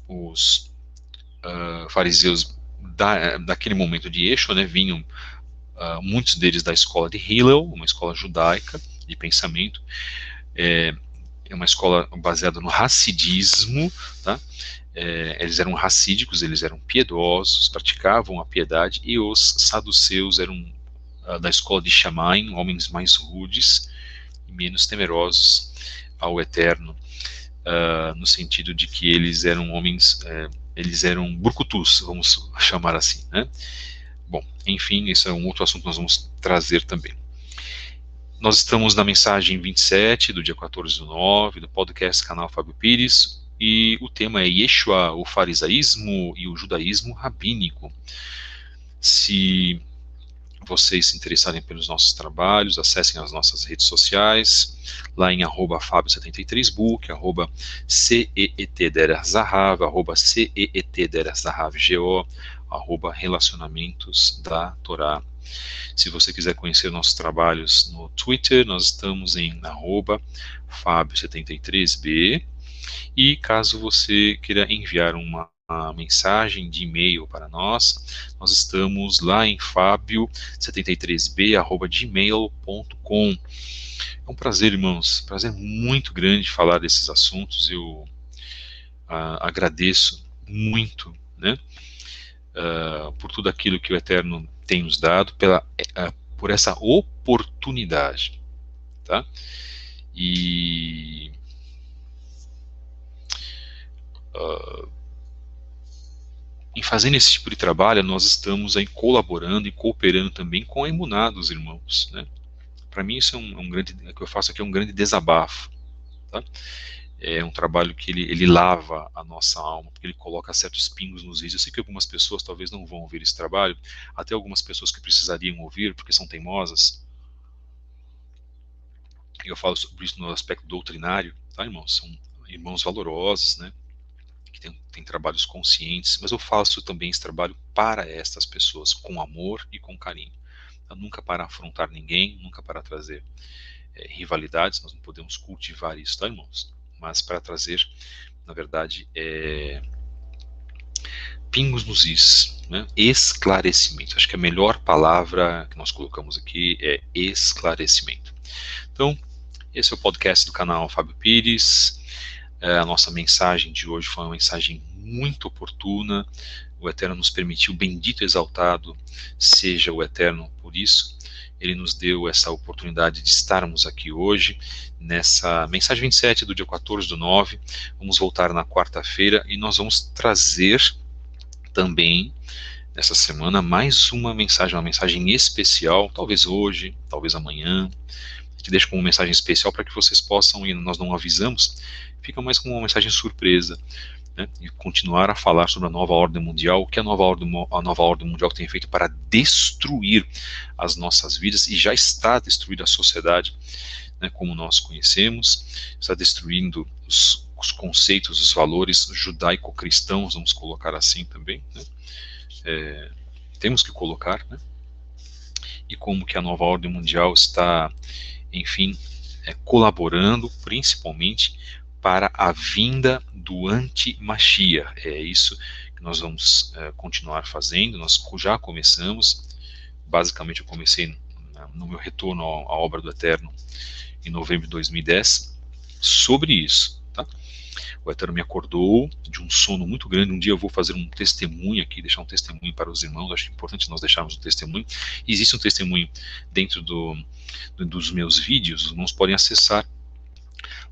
Os fariseus daquele momento de Yeshua, né, vinham muitos deles da escola de Hillel, uma escola judaica de pensamento, é uma escola baseada no hassidismo, tá? Eles eram racídicos, eles eram piedosos, praticavam a piedade, e os saduceus eram da escola de Shammai, homens mais rudes e menos temerosos ao Eterno, no sentido de que eles eram homens, eles eram brucutus, vamos chamar assim, né? Bom, enfim, isso é um outro assunto que nós vamos trazer também. Nós estamos na mensagem 27, do dia 14/9, do podcast Canal Fábio Pires, e o tema é Yeshua, o farisaísmo e o judaísmo rabínico. Se vocês se interessarem pelos nossos trabalhos, acessem as nossas redes sociais, lá em @fabio73book, @CEETDerazahave, @CEETDerazahave.go, @relacionamentos da Torá. Se você quiser conhecer nossos trabalhos no Twitter, nós estamos em @fabio73b, e caso você queira enviar uma mensagem de e-mail para nós estamos lá em fabio73b@gmail.com. É um prazer, irmãos, prazer muito grande falar desses assuntos. Eu agradeço muito, né, por tudo aquilo que o Eterno tem nos dado, por essa oportunidade, tá? E em fazendo esse tipo de trabalho, nós estamos aí colaborando e cooperando também com a Emuná dos irmãos, né? Para mim isso é um grande, o que eu faço aqui é um grande desabafo, tá? É um trabalho que ele lava a nossa alma, porque ele coloca certos pingos nos vídeos. Eu sei que algumas pessoas talvez não vão ouvir esse trabalho, até algumas pessoas que precisariam ouvir, porque são teimosas. E eu falo sobre isso no aspecto doutrinário, tá, irmãos? São irmãos valorosos, né? que tem trabalhos conscientes, mas eu faço também esse trabalho para estas pessoas, com amor e com carinho. Então, nunca para afrontar ninguém, nunca para trazer rivalidades, nós não podemos cultivar isso, tá, irmãos? Mas para trazer, na verdade, pingos nos is, né? Esclarecimento. Acho que a melhor palavra que nós colocamos aqui é esclarecimento. Então, esse é o podcast do canal Fábio Pires. A nossa mensagem de hoje foi uma mensagem muito oportuna. O Eterno nos permitiu, bendito e exaltado seja o Eterno por isso. Ele nos deu essa oportunidade de estarmos aqui hoje, nessa mensagem 27 do dia 14/9. Vamos voltar na quarta-feira e nós vamos trazer também, nessa semana, mais uma mensagem especial, talvez hoje, talvez amanhã. A gente deixa como mensagem especial para que vocês possam, e nós não avisamos, fica mais como uma mensagem surpresa, né, e continuar a falar sobre a nova ordem mundial, o que a nova ordem mundial tem feito para destruir as nossas vidas, e já está destruindo a sociedade, né, como nós conhecemos, está destruindo os conceitos, os valores judaico-cristãos, vamos colocar assim também, né, temos que colocar, né, e como que a nova ordem mundial está, enfim, colaborando principalmente para a vinda do anti-Mashiach. É isso que nós vamos continuar fazendo. Nós já começamos, basicamente eu comecei no meu retorno à obra do Eterno em novembro de 2010, sobre isso. Tá? O Eterno me acordou de um sono muito grande. Um dia eu vou fazer um testemunho aqui, deixar um testemunho para os irmãos. Acho importante nós deixarmos o testemunho. Existe um testemunho dentro dos meus vídeos, os irmãos podem acessar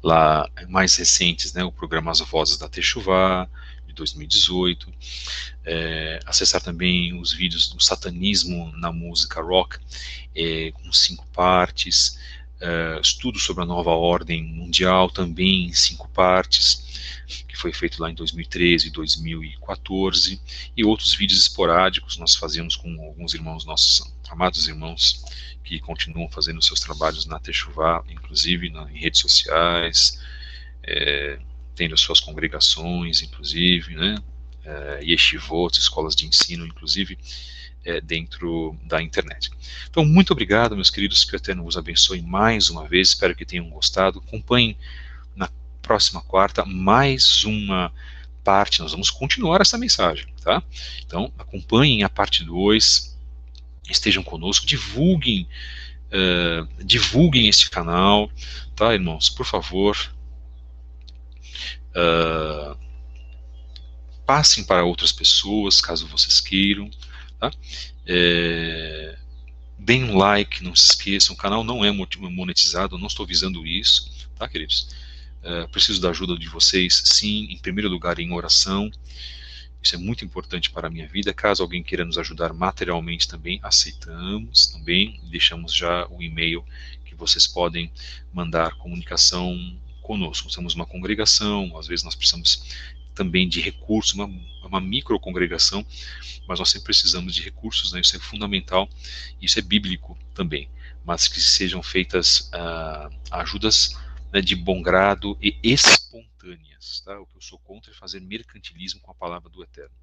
lá, mais recentes, né, o programa As Vozes da Techuvá, de 2018, acessar também os vídeos do satanismo na música rock, com 5 partes, estudo sobre a nova ordem mundial, também em 5 partes, que foi feito lá em 2013 e 2014, e outros vídeos esporádicos nós fazíamos com alguns irmãos, nossos amados irmãos, que continuam fazendo seus trabalhos na Techuvá, inclusive em redes sociais, tendo as suas congregações, inclusive, né, yeshivot, escolas de ensino, inclusive, dentro da internet. Então, muito obrigado, meus queridos, que o Eterno vos abençoe mais uma vez, espero que tenham gostado. Acompanhem na próxima quarta mais uma parte, nós vamos continuar essa mensagem, tá? Então, acompanhem a parte 2, estejam conosco, divulguem esse canal, tá, irmãos? Por favor, passem para outras pessoas, caso vocês queiram, tá? Deem um like, não se esqueçam, o canal não é monetizado, eu não estou visando isso, tá, queridos? Preciso da ajuda de vocês, sim, em primeiro lugar em oração. Isso é muito importante para a minha vida. Caso alguém queira nos ajudar materialmente também, aceitamos também. Deixamos já o e-mail que vocês podem mandar comunicação conosco. Somos uma congregação, às vezes nós precisamos também de recursos, uma microcongregação, mas nós sempre precisamos de recursos, né? Isso é fundamental, isso é bíblico também, mas que sejam feitas ajudas, né, de bom grado e espontâneas, tá? O que eu sou contra é fazer mercantilismo com a palavra do Eterno,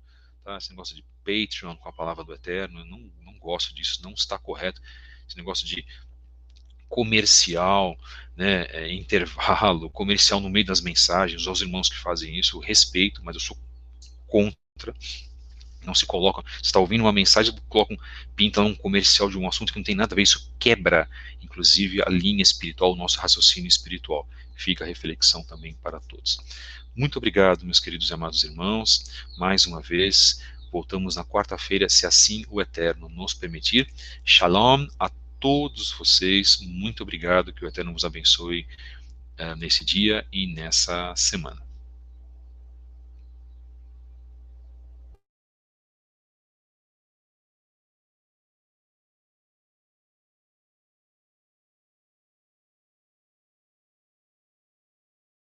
tá? Esse negócio de Patreon com a palavra do Eterno, eu não gosto disso, não está correto. Esse negócio de comercial, né, intervalo, comercial no meio das mensagens, aos irmãos que fazem isso, eu respeito, mas eu sou contra. Não se colocam, você está ouvindo uma mensagem, pintam um comercial de um assunto que não tem nada a ver, isso quebra, inclusive, a linha espiritual, o nosso raciocínio espiritual. Fica a reflexão também para todos. Muito obrigado, meus queridos e amados irmãos, mais uma vez, voltamos na quarta-feira, se assim o Eterno nos permitir. Shalom a todos vocês, muito obrigado, que o Eterno vos abençoe nesse dia e nessa semana.